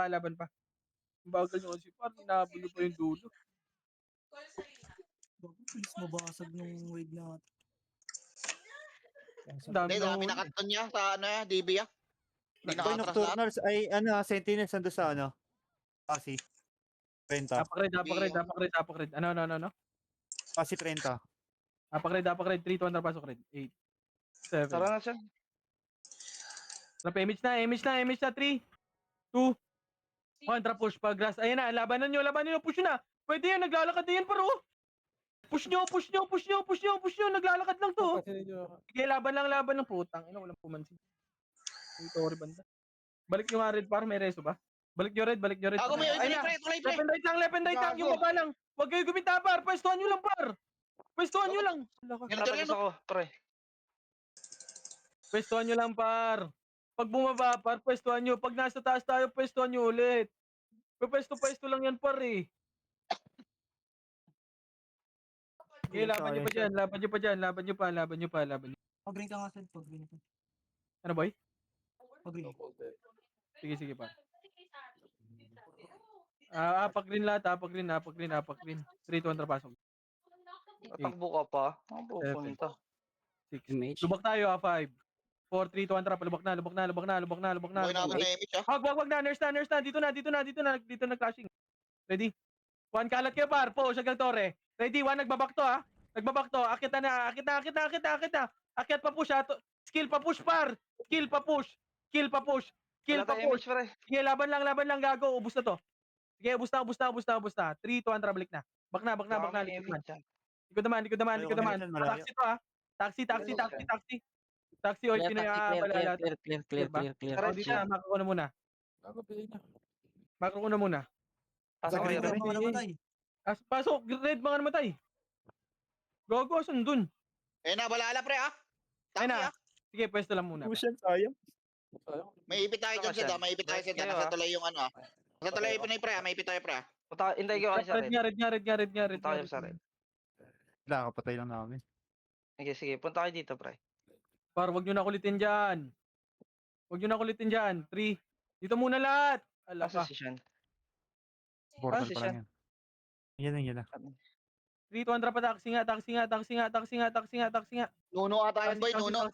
bagal nyo kasi, par. Inahabol nyo pa yung dulo. Please mabasag nung wave natin. Ang dami Hindi, na dami nakaton niya sa DB, ah. Hindi Boy, nakatras lahat. Nocturnals ay Sentinels nando sa Pasi. 30. Apak red. Ano? Pasi 30. Apak red. 3, 2, 1, pasok red. 8, 7. Tara na siya. Image na. 3, 2, 1, tara push. Pag-grass. Ayan na, labanan nyo. Push nyo na. Pwede yan, naglalakad na yan, paro. Push nyo. Naglalakad lang to. Sige, laban lang. Putang ina, walang pumansin. Ito, banda. Balik nyo nga red, par. May reso ba? Balik nyo red. Ako may Ayun na. tulay, pre. Left and right lang. Yung baba lang. Huwag kayo gumita, par. Pwestuhan nyo lang, par. Natapos ako, pre. Pwestuhan nyo lang, par. Pag bumaba, par, pwestuhan nyo. Pag nasa taas tayo, pwestuhan nyo ulit. Pwesto lang yan, par, eh. Okay, laban nyo pa dyan. Pag-green ka nga, Seth. Pag-green ka. Ano, boy? Pag-green. Sige, par. Pag-green lahat, pag-green. 3, 2, 1, pasok. Natakbo ka pa. Ang pupunta. 6. Image. Lubak tayo, 5, 4, 3, 2, 1, tara. Lubak na. Boy, nabot na image, ah. Wag na. Nurse na. Dito na clashing. Ready? 1, kalat kayo, par. Po, siya gang tore. Ready? 1, nagbabak to, ha. Akit na. Akyat pa push, ha. Skill pa push, par. Skill pa push. Wala tayong image, pre. Sige, laban lang, gago. Ubus na to. Sige, ubus na. 3, 2, Andra, balik na. Bak na, likod naman. Likod naman. Ayaw kami dyan, malayo. Taxi to ah. Taxi. Taxi, oy, Clear, Pinoy, taxi, balala. clear. O, dito na, makro ko na muna. Gago, bilhin na. Makro ko na muna. Pasok Green red, kami. mga namatay. Pasok, red, mga namatay. Gogo, asan dun? Na, balala pre ah. Ayun Taxi na. ah. Sige, pwesto lang muna. Push yan, sayang. Sayang. May ipit tayo dyan Saan? sa may ipit tayo sa Kayo, nasa ah. tuloy yung ano ah. Nasa tuloy yung Pinoy pre ah, may ipit tayo pre ah. Hintay ko kayo sa red. Red nga. Punta kayo sa red. Wala, kapatay lang namin. Sige, punta kayo dito, pre. Par, wag nyo na kulitin dyan. 3. Dito muna lahat. Ala Asa ka. si Sean? Portal si pa lang yan. Yan na. 3, 2, Andra pa. Taxi nga. Nuno ata yun boy, Nuno.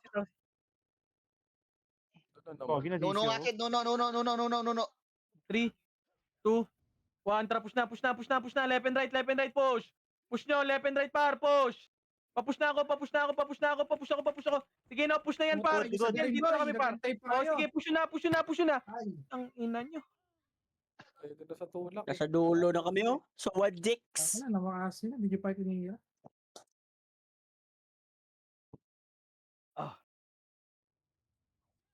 Oh, ginadisi Nuno nga ako. kid, Nuno. 3, 2, 1. Tara, push na. Left and right, push. Push nyo, left and right, par, push. Papush na ako. Sige na, push na yan, par. Likod, Yan, dito na kami, par. Nagantay pa O, kayo. sige, push na. Ay, Ang ina nyo. Ay, ganda sa tulak. Nasa dulo na kami, oh. So, what, Jix? Wala, namakasin na. Hindi pa ito niya.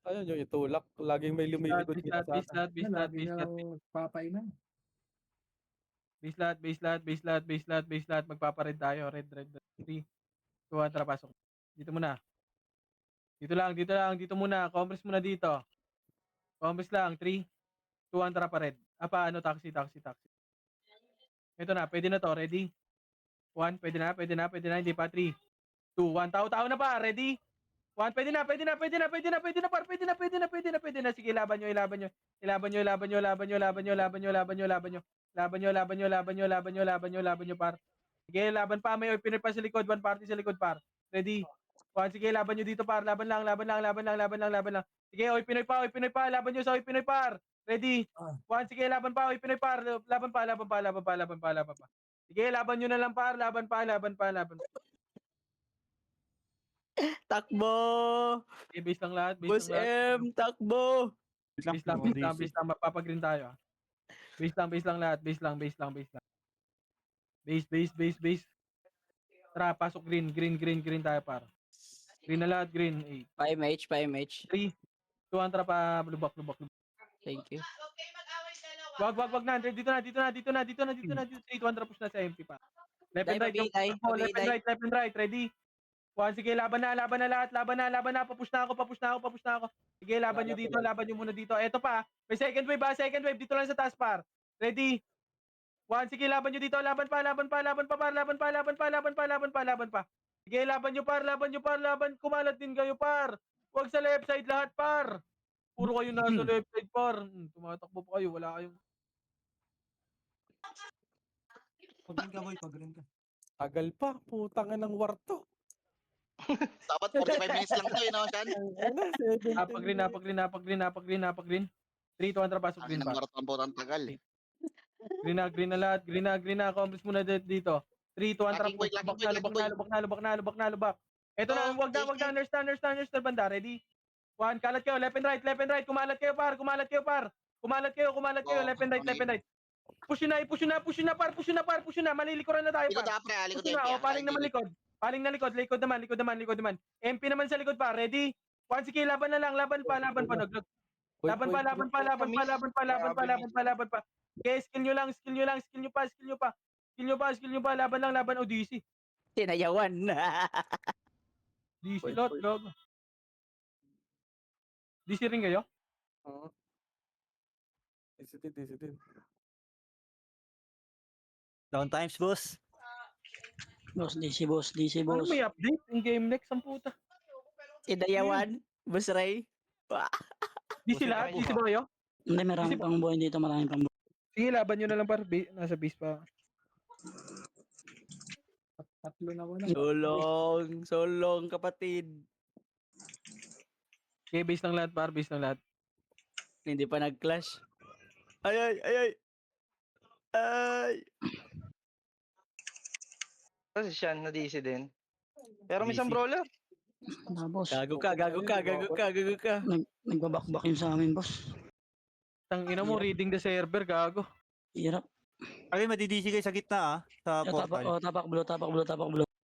Ayun yung itulak. Laging may lumilikod kita sa akin. Lagi na papainan. Base lahat. Magpapared tayo. Red. 3, 2, 1, tara, pasok. Dito muna. Dito lang. Dito muna. Compress muna dito. Compress lang. 3, 2, 1, tara pa red. Taxi. Ito na. Pwede na to. Ready? 1, pwede na. Hindi pa. 3, 2, 1. Tao na pa. Ready? 1, pwede na. Pwede na. Par. Pwede na. Sige, laban nyo. Laban nyo, par. Sige, laban pa. May Pinoy pa sa likod. One party sa likod, par. Ready? 1, sige, laban nyo dito, par. Laban lang. Sige, Pinoy pa. Laban nyo sa Pinoy, par. Ready? 1, sige, laban pa. Pinoy, par. Laban pa. Sige, laban nyo na lang, par. Laban pa. Takbo! Okay, base lang lahat. Boss M, takbo! Base lang. Mapapagreen tayo. Base lang lahat. Base lang. Base. Tara, pasok green tayo, par. Green na lahat, green. 5H. 3, 2, tara pa, lubak. Thank you. Wag na. Dito na. 3, 2, tara, push na sa MP pa. Left and right. Left and right. Ready? 1, sige, laban na lahat. Laban na. Papush na ako. Sige, laban nyo dito. Laban nyo muna dito. Eto pa. May second wave. Dito lang sa taas, par. Ready? 1, sige, laban nyo dito. Laban pa. Sige, laban nyo, par. Kumalat din kayo, par. Huwag sa left side lahat, par. Puro kayo nasa left side, par. Tumatakbo pa kayo. Wala kayong... Pag-green ka boy, pag-green ka. Tagal pa. Putang ng warto. Dapat 45 minutes lang to no, Sean? Napag-green. 3, 2, 1, tara, pasok Ang green, inang par. marathon po ng tagal. Green na lahat. Green na. Compress muna dito. 3, 2, 1, tara. Lubak na. Ito na, wag na. Nurse na banda. Ready? 1, kalat kayo. Left and right. Kumalat kayo, par. Left and right. Push na, par. Malilikuran na tayo, Likod par. ha pre, likod Push na, paling naman likod. Likod naman. MP naman sa likod, par. Ready? 1, sige, laban na lang. Laban pa. Naglag. Laban pa. Okay, skill nyo pa. Laban lang. O, DC. Tinayawan. DC lot, log. DC rin kayo? Oo. Disitin. Down times, boss. Boss, DC, Ano may update? Yung game next, ang puta. Tinayawan. Boss Ray. DC lahat? DC ba kayo? Hindi, marami pang buhay dito. Sige, laban nyo na lang, par. Nasa base pa. Tatlo na wala. Solong, kapatid. Okay, base lang lahat, par. Hindi pa nag-clash. Ay. Kasi Sean, na-DC din. Pero may DC. isang brawler. Gago ka. Nagbabakbak yun sa amin, boss. Tang ina mo, reading the server, gago. Hirap. Okay, madidisi kayo sa gitna sa portal. Tapak blue.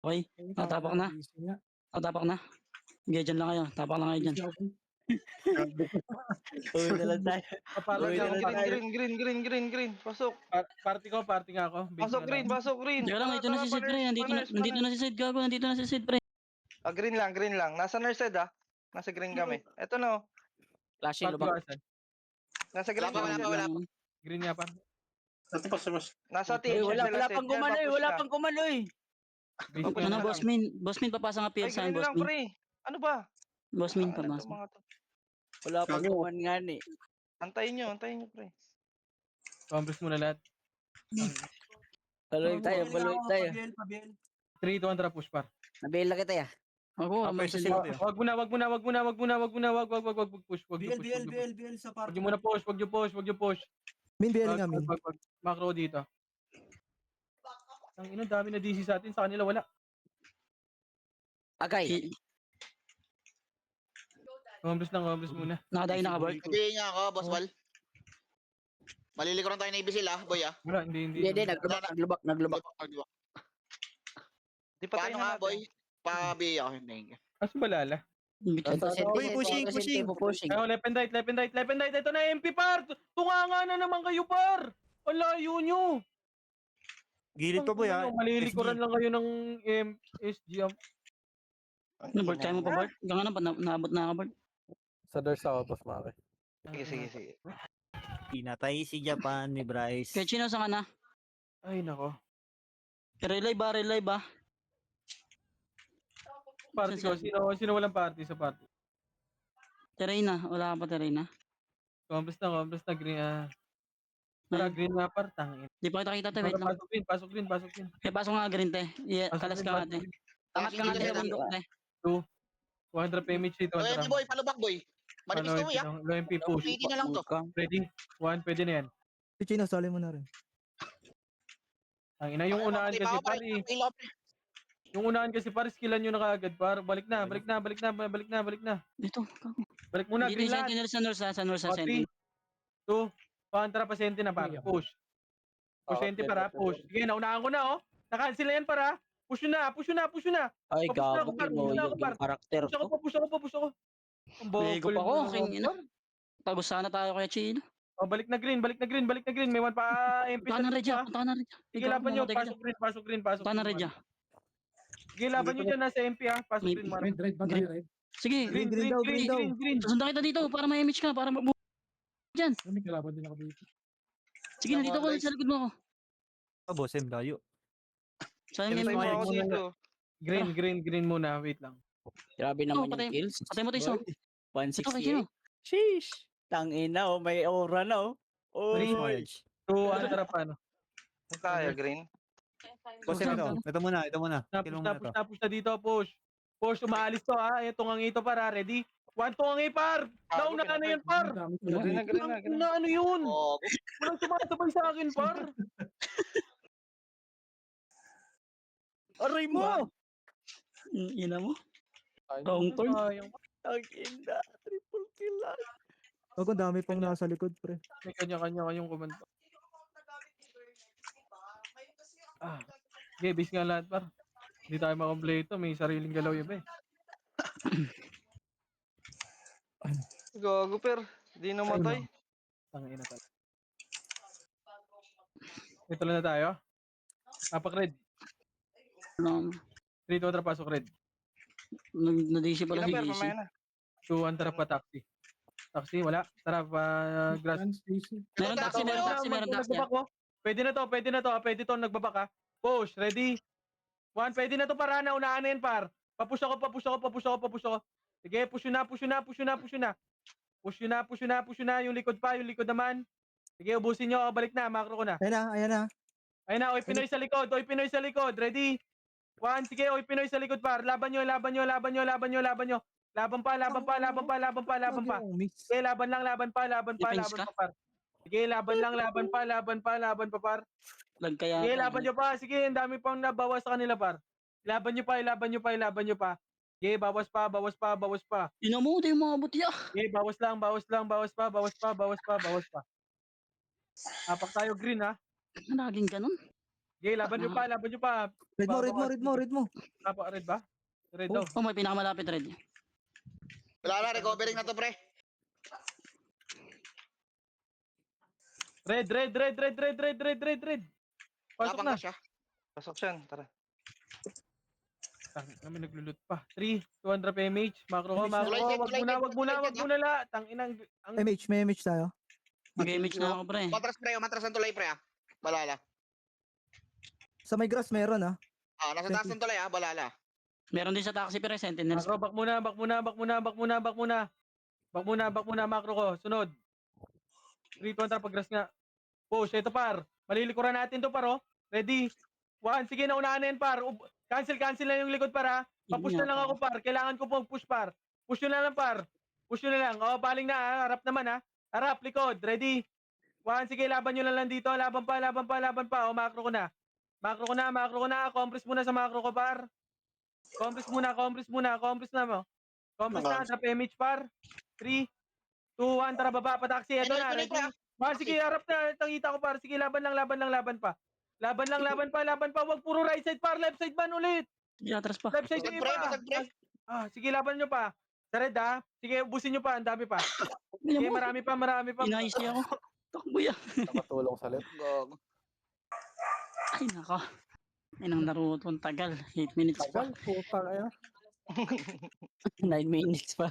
Okay, tapak na. Tapak na. Sige, dyan lang kayo. Tapak lang kayo dyan. Uwi na lang tayo. Papalo Uy, lang. Green. Pasok. Party nga ako. Base Pasok nga green, lang. pasok green. Teka lang, nandito na si Sid, pre. Nandito na si Sid, gago. Nandito na si Sid, pre. Ah, green lang. Nasa nurse side Nasa green kami. Eto na Flashing, Party lubak. ka, Asan? Nasa green Wala kami. pa. Green nga pa. Nasa Uy, TH. wala pang kumano eh. Wala pang kumano eh. Base Papush nga Ano, na lang. boss min? Boss min, papasa nga Ay, PL saan, green boss lang, min? pre. Ano ba? Boss min, Ano to, papasa. mga to? Wala pang kuman nga ni. Antayin nyo, pre. Converse muna lahat. Baloy tayo. Pabiel. 3, 2, 1, tara push par. Nabela kita ya. Ako, may Pwede sila. sila. Wag muna. Wag push. Wag Biel sa party. muna push. Wag niyo push. Min, BL Wag. nga, min. Macro dito. Ang ina, dami na DC sa atin. Sa kanila wala. Agay. Converse muna. Nakadayo na ka, Bart? Sabihin niya ako, Boss Wal. Malilikuran tayo na Navy Seal, boy Wala, hindi. Hindi, naglubak. Di pa tayo Paano nga, na boy? Pabi ako, hindi. Aso balala? Uy, pushing. Ayaw, left and right. Ito na MP par. Tunganga na naman kayo par. Ang layo nyo. Gilid pa boy Malilikuran lang kayo ng SG. Ano, Bart? Kaya mo pa, Bart? Hanggang na, naabot na ka, Bart? Sa Dars ako, boss, mare. Sige. Pinatay si Japan ni Bryce. Kaya Chino, saan ka na? Ay, nako. Relay ba? Party ko. Sino walang party sa party? Terena, wala ka pa Terena. Compres na green. Tara, green nga par. Tangin. Di pa kita tayo, wait lang. Pasok green. Kaya pasok nga green, te. Kalas ka nga, te. Angat ka nga, te. Bundok, te. 200 PMH dito. Oy, boy, palubak, boy. Manipis to, ya. Low MP push. Pwede na lang to. Ready? 1, pwede na yan. Si Chino, sali mo na rin. Ang ina, yung unahan kasi par. Yung unahan kasi par, skillan nyo na kaagad par. Balik na. Dito. Balik muna, Dito green yung lahat. sentinel sa North, sa 3, sentinel. 2, Pantara pa sentinel na par. Push. Push sentinel para, push. Sige, naunahan ko na Nakancel na yan para. Push nyo na. Ay, Papush na gago. ako, par. Pinoy yung karakter Push ko. ako. Ang Bego bokol pa ko, mo king naman, ina. par. Pagos sana tayo kaya Chino. Balik na green. May one pa MP Punta ka na, sa Redja. pa. Punta ka na, Redja. Sige, laban nyo. Pasok green. Punta na, Redja. Sige, laban nyo dyan nasa MP Pasok May- green, man. Red, red. Sige, Green. sundan kita dito para may image ka, para mabuhay dyan. May kalaban din ako dito. Sige, nandito ko, sa likod mo ako. Boss, layo. Saan may Sige, image? Ako dito. Green muna. Wait lang. Oh, Grabe naman Ano yung kills. Patay mo to iso. Ito kay 168. Chino. Sheesh. Tangina, may aura na, Green. Oy. 2, antara pa, Saan tayo, green? Boss, ito muna. Push na dito, push. Push, umaalis to Ito ang ito para, ready? 1, 2 ang par. Nauna na yan, par. Green na. Ano yun? Oh, Walang sumasabay sa akin, par. Aray mo! Ina mo? Long turn? Ang ina. Triple kill lang. Ako, dami pang nasa likod, pre. May kanya-kanya kayong komento. Okay, base nga lahat, par. Hindi tayo makompleto. May sariling galaw yun, Gago, per. Di namatay. Tangina talaga. Ito lang na tayo. Apak red. 3, 2, tara, pasok red. Nadisi pala si Per, JC. mamaya na. 2, tara pa taxi. Taxi, wala. Tara pa grass. Meron taxi yan. Pwede na to. Pwede to, nagbabak Push, ready? 1, pwede na to para na. Unahan na yan, par. Papush ako. Sige, push yun na. Yung likod naman. Sige, ubusin nyo. Balik na, macro ko na. Ayan na. Ayun na, Oy Pinoy sa likod. Ready? 1, sige, Oy Pinoy sa likod, par. Laban nyo. Laban pa. Sige, laban pa, par. Sige, laban pa, par. Lag kaya. Sige, laban nyo pa. Sige, ang dami pang nabawas sa kanila, par. Laban nyo pa. Sige, bawas pa. Ina mo, di mo abot ya. Sige, bawas pa. Apak tayo green ha. Laging ganun. Sige, laban nyo pa, laban nyo pa. Red mo, red mo, red mo, red mo. Apak, red ba? Red daw. Oh, may pinakamalapit red. Wala na, recovering na to, pre. Red. Pasok Tapang na. na siya. Pasok siya, tara. Tangin namin naglulut pa. 3, 200 PMH. Macro ko, Image macro na. ko. Wag muna la. Tanginang. MH, may MH tayo. Mag-image na ako, pre. Matras ng tulay, pre, ah. Balala. Sa may grass meron ah. Nasa taas ng tulay, ah. Balala. Meron din sa taxi, pre. Sentinels. Macro, back muna. Macro ko. Sunod. 3, 200 pag-grass nga. Push, ito par. Malilikuran natin to par, oh. Ready? 1, sige, naunahan na yan par. Cancel na yung likod par, ha. Papush na lang ako par. Kailangan ko pong push par. Push nyo na lang par. Push nyo na lang. Oh, baling na, ha. Harap naman, ha. Harap, likod. Ready? 1, sige, laban nyo na lang dito. Laban pa. Oh, macro ko na. Macro ko na. Compress muna sa macro ko par. Compress muna mo. Compress na, drop image par. 3, 2, 1, tara baba, pataksi. Ito na, ready? Sige, harap na. Tangita ko par. Sige, laban pa. Laban pa. Wag puro right side par. Left side man ulit. Atras pa. Left side Basag, yung pre, iba. basag, pre. Sige, laban nyo pa. Sa red, ha? Sige, ubusin nyo pa. Ang dami pa. Sige, marami pa. Inaisi ako. Takbo yan. Nakatulong sa left. Gogo. Ay, nako. Ay, nang Naruto. Ang tagal. 8 minutes pa. Tagal, putang ina. 9 minutes pa.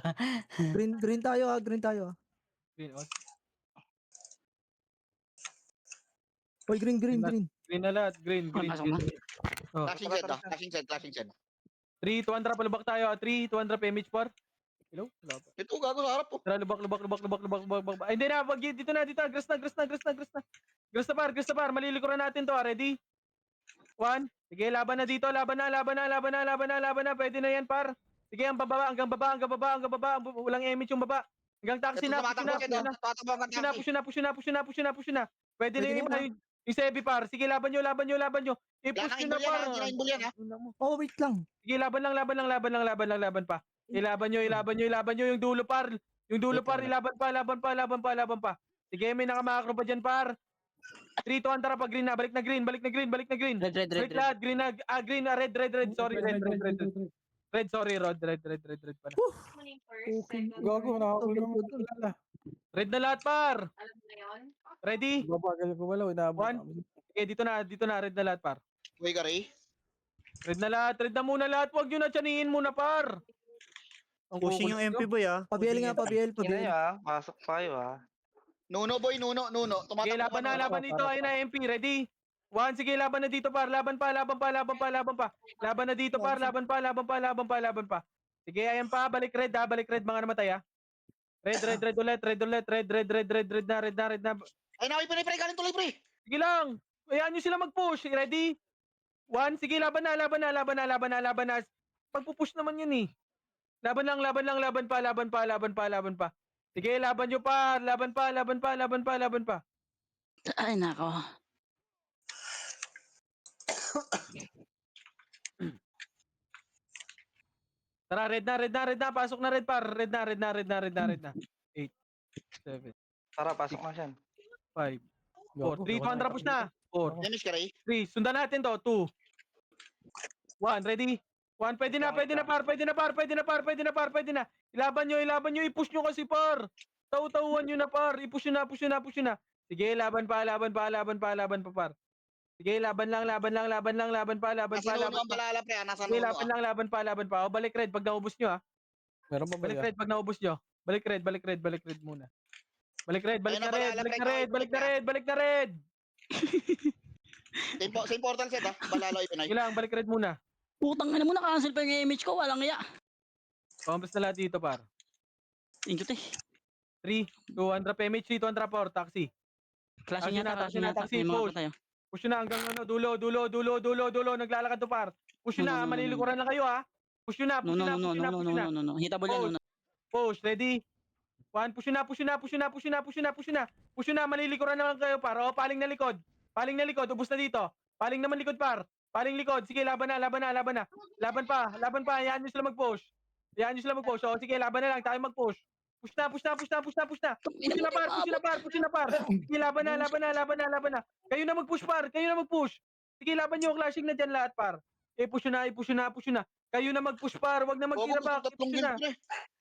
Green tayo ah, green tayo ah. Green, oh. Oy, green. Green na lahat. Green. Pasok na. Oh. Flashing set. 3, 200, palubak tayo. 3, 200 PMH par. Hello? Wala pa. Ito, gago sa harap, oh. Tara, lubak. Ay, hindi na. Dito na. Grass na. Grass na par. Malilikuran natin to. Ready? 1. Sige, laban na dito. Laban na. Pwede na yan, par. Sige, hanggang baba. Walang image yung baba. Hanggang taxi na. Push na. Pwede na yung iba. Yung Sebi, par. Sige, laban nyo. I-push nyo na, par. Oh, wait lang. Sige, laban pa. Ilaban nyo yung dulo, par. Ilaban pa. Sige, may nakamakro pa dyan, par. 3, 200 pa, green na. Balik na green. Red. Balik lahat, green na. Green na, red. Sorry, red. Red, sorry, red pala. Gago, nakakulong mo talaga. Red na lahat, par. Ready? Babagal ko wala, inaabot One. namin. Okay, dito na, red na lahat, par. Uy, Gary. Red na muna lahat. Huwag nyo na tiyanihin muna, par. Pushing yung MP boy ah. Pabiel nga, pabiel. Ina ya, pasok tayo Nuno, boy. Nuno. Sige, laban na dito. Ayun na, MP. Ready? 1, sige, laban na dito, par. Laban pa. Laban na dito, par. Laban pa. Sige, ayan pa. Balik red, mga namatay, ha. Red ulit. Red na. Ay, nakay pa na, pre. Galing tuloy, pre. Sige lang. Hayaan nyo sila mag-push. Ready? 1, sige, laban na. Pagpupush naman yun, eh. Laban pa. Sige, laban nyo pa. Laban pa. Ay, nako. Tara, red na. Pasok na red, par. Red na. 8, 7, Tara, pasok na siya. 5, 4, 3, 200 push na. 4, Damage, Gary. 3, sundan natin to. 2, 1, ready? 1, pwede na, par. Ilaban nyo, i-push nyo kasi, par. Tauhan nyo na, par. I-push nyo na. Sige, laban pa, par. Sige, laban lang pa. Nasa Nuno ang balala, pre. Nasa Sige, Nuno, ah. laban pa. O, balik red pag naubos nyo, ha. Meron pa ba Balik yan? red pag naubos nyo. Balik red muna. Balik na red. Same portal set, ah. Balala, Ipinay. Sige lang, balik red muna. Putang ina mo, na-cancel pa yung image ko. Walang iya. Compress na lahat dito, par. Thank you, te. 3, 200 PMH, 3, 200 por, taxi. Clashing Taxi yata, na, taxi, May mga push. pa tayo. Push na hanggang dulo. Naglalakad to, par. Push No, na, no. malilikuran na kayo, ha. Push na. No. Hitable yan, no. Push, ready? 1, push na. Malilikuran naman kayo, par. O, paling na likod. Ubus na dito. Paling naman likod, par. Paling likod. Sige, laban na. Laban pa. Hayaan nyo sila mag-push. O, sige, laban na lang. Tayo mag-push. Push na. Push na par. Sige, laban na. Kayo na mag-push par. Sige, laban nyo. Clashing na dyan lahat par. Push na. Kayo na mag-push par. Wag na mag-tira back. Tatlong guild, pre.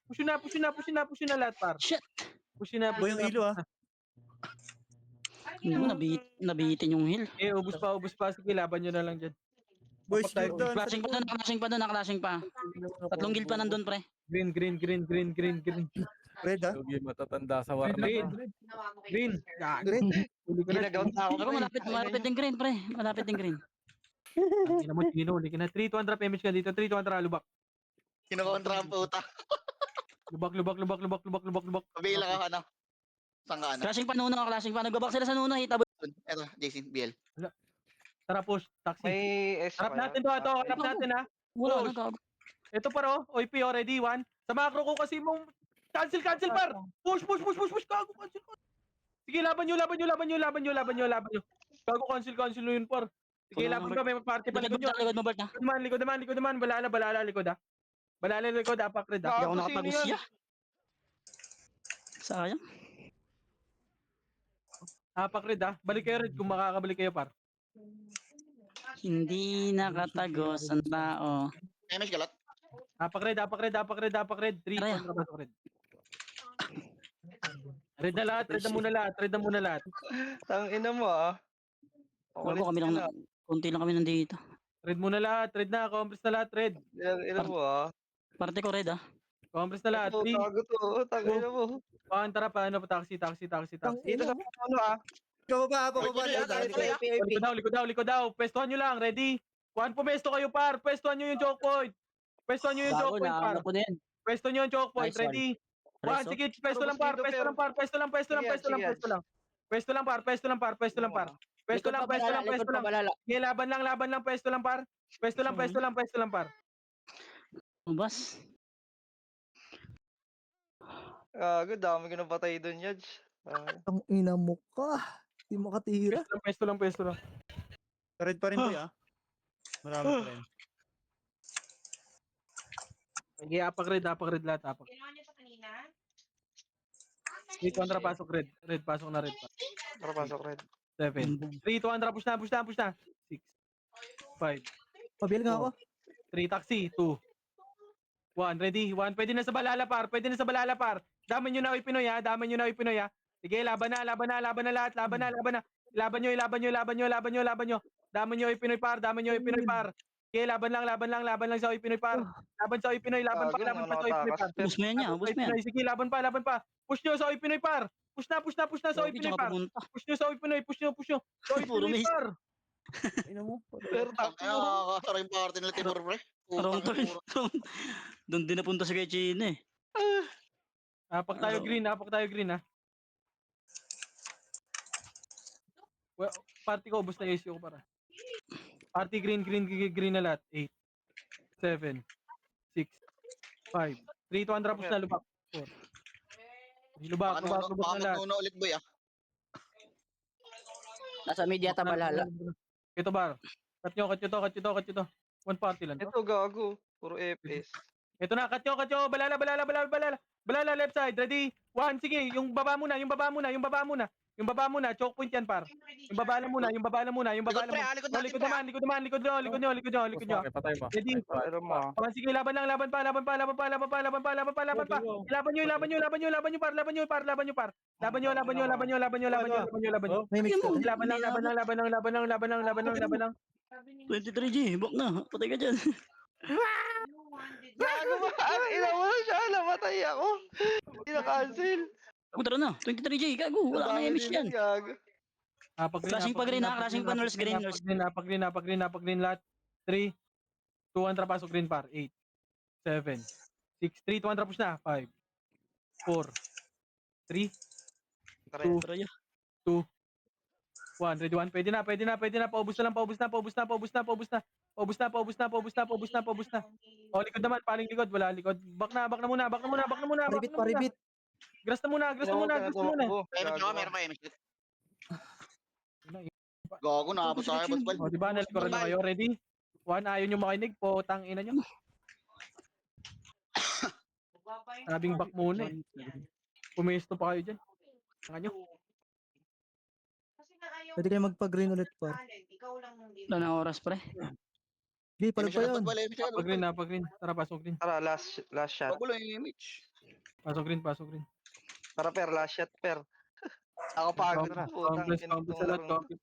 Push na lahat par. Shit. Push na. Boy, yung ilo, ah. Nabitin yung heal. Ubus pa. Sige, laban nyo na lang dyan. Boys, Tayo. doon. Clashing pa. Tatlong guild pa nandun, pre. Green. Red, ah. Lugi matatanda sa war. Green. Red. Huli ko na. Ginagawa na ako. Ako, malapit din green, pre. Malapit din green. Hindi naman Gino. Huli ka na. 3-200 damage ka dito. 3-200 lubak. Kinakontra ang puta. Lubak. Pabila ka, ano? Saan ka, ano? Clashing pa Nuno, clashing pa. Nagbabak sila sa Nuno. Hita. Eto, Jason, BL. Tara push. Taxi. May S Harap pa natin to. Harap natin ha. Wala Push. na gago. Ito paro. OP already. 1. Sa macro ko kasi mong cancel par. Push. Gago cancel. Sige, laban nyo. Gago cancel yun par. Sige, Wala laban naman. ka. May party pa likod nyo. Likod mo, Bert, ha? Likod naman. Balala likod ha. Balala likod. Apak red ha. Hindi ako Gago, nakapag-isya. sino yan? Sayang. Apak red ha. Balik kayo red kung makakabalik kayo par. Hindi nakatagos ang tao. MS galat. Apak red. 3. Aray. Kontrapasok red. Red na muna lahat. Tang ina mo ah. Gago kami lang. Kunti lang kami nandito. Red muna lahat. Red na. Compress na lahat. Red. Tang ina mo ah. Parte ko red, ha? Compress na lahat. Ito, 3. tago to. Tang ina mo. Tara pa. Taxi. Dito sa ano ah. Pababa. Likod daw. Pwestuhan nyo lang. Ready? 1 pumesto kayo par. Pwestuhan nyo yung choke point. Par. Pwesto nyo yung choke point. Nice one. Ready? 1. Sige. Pwesto lang par. Pwesto lang par. Sige, laban lang. Pwesto lang par. Ubas. Gago, dami ko napatay doon, Yaj. Ang ina mo ka. Di makatira. Pwesto lang. Red pa rin, boy, ah. Marami pa rin. Sige, apak red lahat. Apak. Red kontrapasok red. Red pasok na red pa. Tara, pasok red. 7. 3, 200, push na. 6, 5, Pabil nga ako. 3, taxi, 2, 1, ready, 1, pwede na sa balala par. Daman nyo na Pinoy ha. Sige, laban na lahat. Laban nyo. Daman nyo Pinoy par. Sige, laban lang sa Pinoy par. Laban sa Pinoy, laban pa sa Pinoy par. Ubus mo yan niya. Ubus mo yan. Sige, laban pa. Push nyo sa Pinoy par. Push na sa Hindi Pinoy siya par. kapunta. Push nyo sa Pinoy. Sa Puro Pinoy miss. par. Ina mo. Pero Ang nakakasara yung party nila Timur, pre. Wrong turn. Doon din napunta sa kay Chine, eh. Apak tayo green ha. Well, party ko, ubos na issue ko para. Party green na lahat. 8, 7, 6, 5, 3, 200 push na lubak. 4. Lubak na lahat. Nuno ulit, boy, ah. Nasa media tabalala. Ito bar. Cut nyo to. One party lang to. ito gago. Puro FPS. Ito na, cut nyo. Balala left side. Ready? 1, sige. Yung baba muna. Choke point yan par. Yung baba lang muna. Likod, pre, ah. Likod natin, Likod pre, ah. naman. Patay mo. Ready? Pero mo. Sige, laban pa. Laban nyo par. May mix ka. Laban lang. 23G, bak na. Patay ka dyan. Gago ba? Ang ina mo na siya. Namatay ako. Ina-cancel. Tara na. 23G, gago. Wala ka na MS yan. Gago. Clashing pa green, ha? Clashing pa nurse green. Apak green lahat. 3, 200 pasok green par. 8, 7, 6, 3, 200 push na. 5, 4, 3, Tara, 2, Tara, 1. Ready, 1. Pwede na. Paubos na. O, likod naman. Paling likod. Wala likod. Back na muna. Paribit. Grass na muna. MS ako, meron pa MS. Gago, nakabot sa akin, boss. O, diba? Nalikoran na kayo. Ready? 1. Ayaw nyo makinig. Potang ina nyo. Sabing back muna eh. Pumesto pa kayo dyan. Saka nyo. Pwede kayo magpa-green ulit, par. Wala na oras, pre. Sige, palag pa yun. Napag-green, napag-green. Tara, pasok green. Tara, last shot. Bagulo yung image. Pasok green, pasok green. Tara, per, last shot, per. Ako pagod. Tara. Putang Compress, ina compress tong sa lahat, laro na to. compress.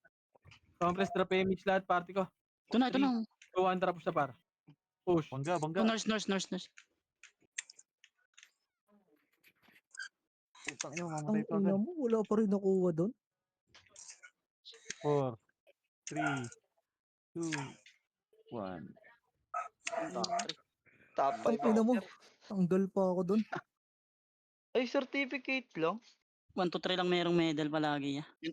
Compress, drop image lahat, party ko. Ito na, ito na. 2, 1, drop sa par. Push. Bangga, bangga. Oh, nurse. Putang ina, Ang mamatay pa ina agad. mo, wala pa rin nakuha doon. 4, 3, 2, 1. Top Ang 5 ina ako. mo, tanggal pa ako doon. Ay, certificate lang. 1 to 3 lang merong medal palagi. Yung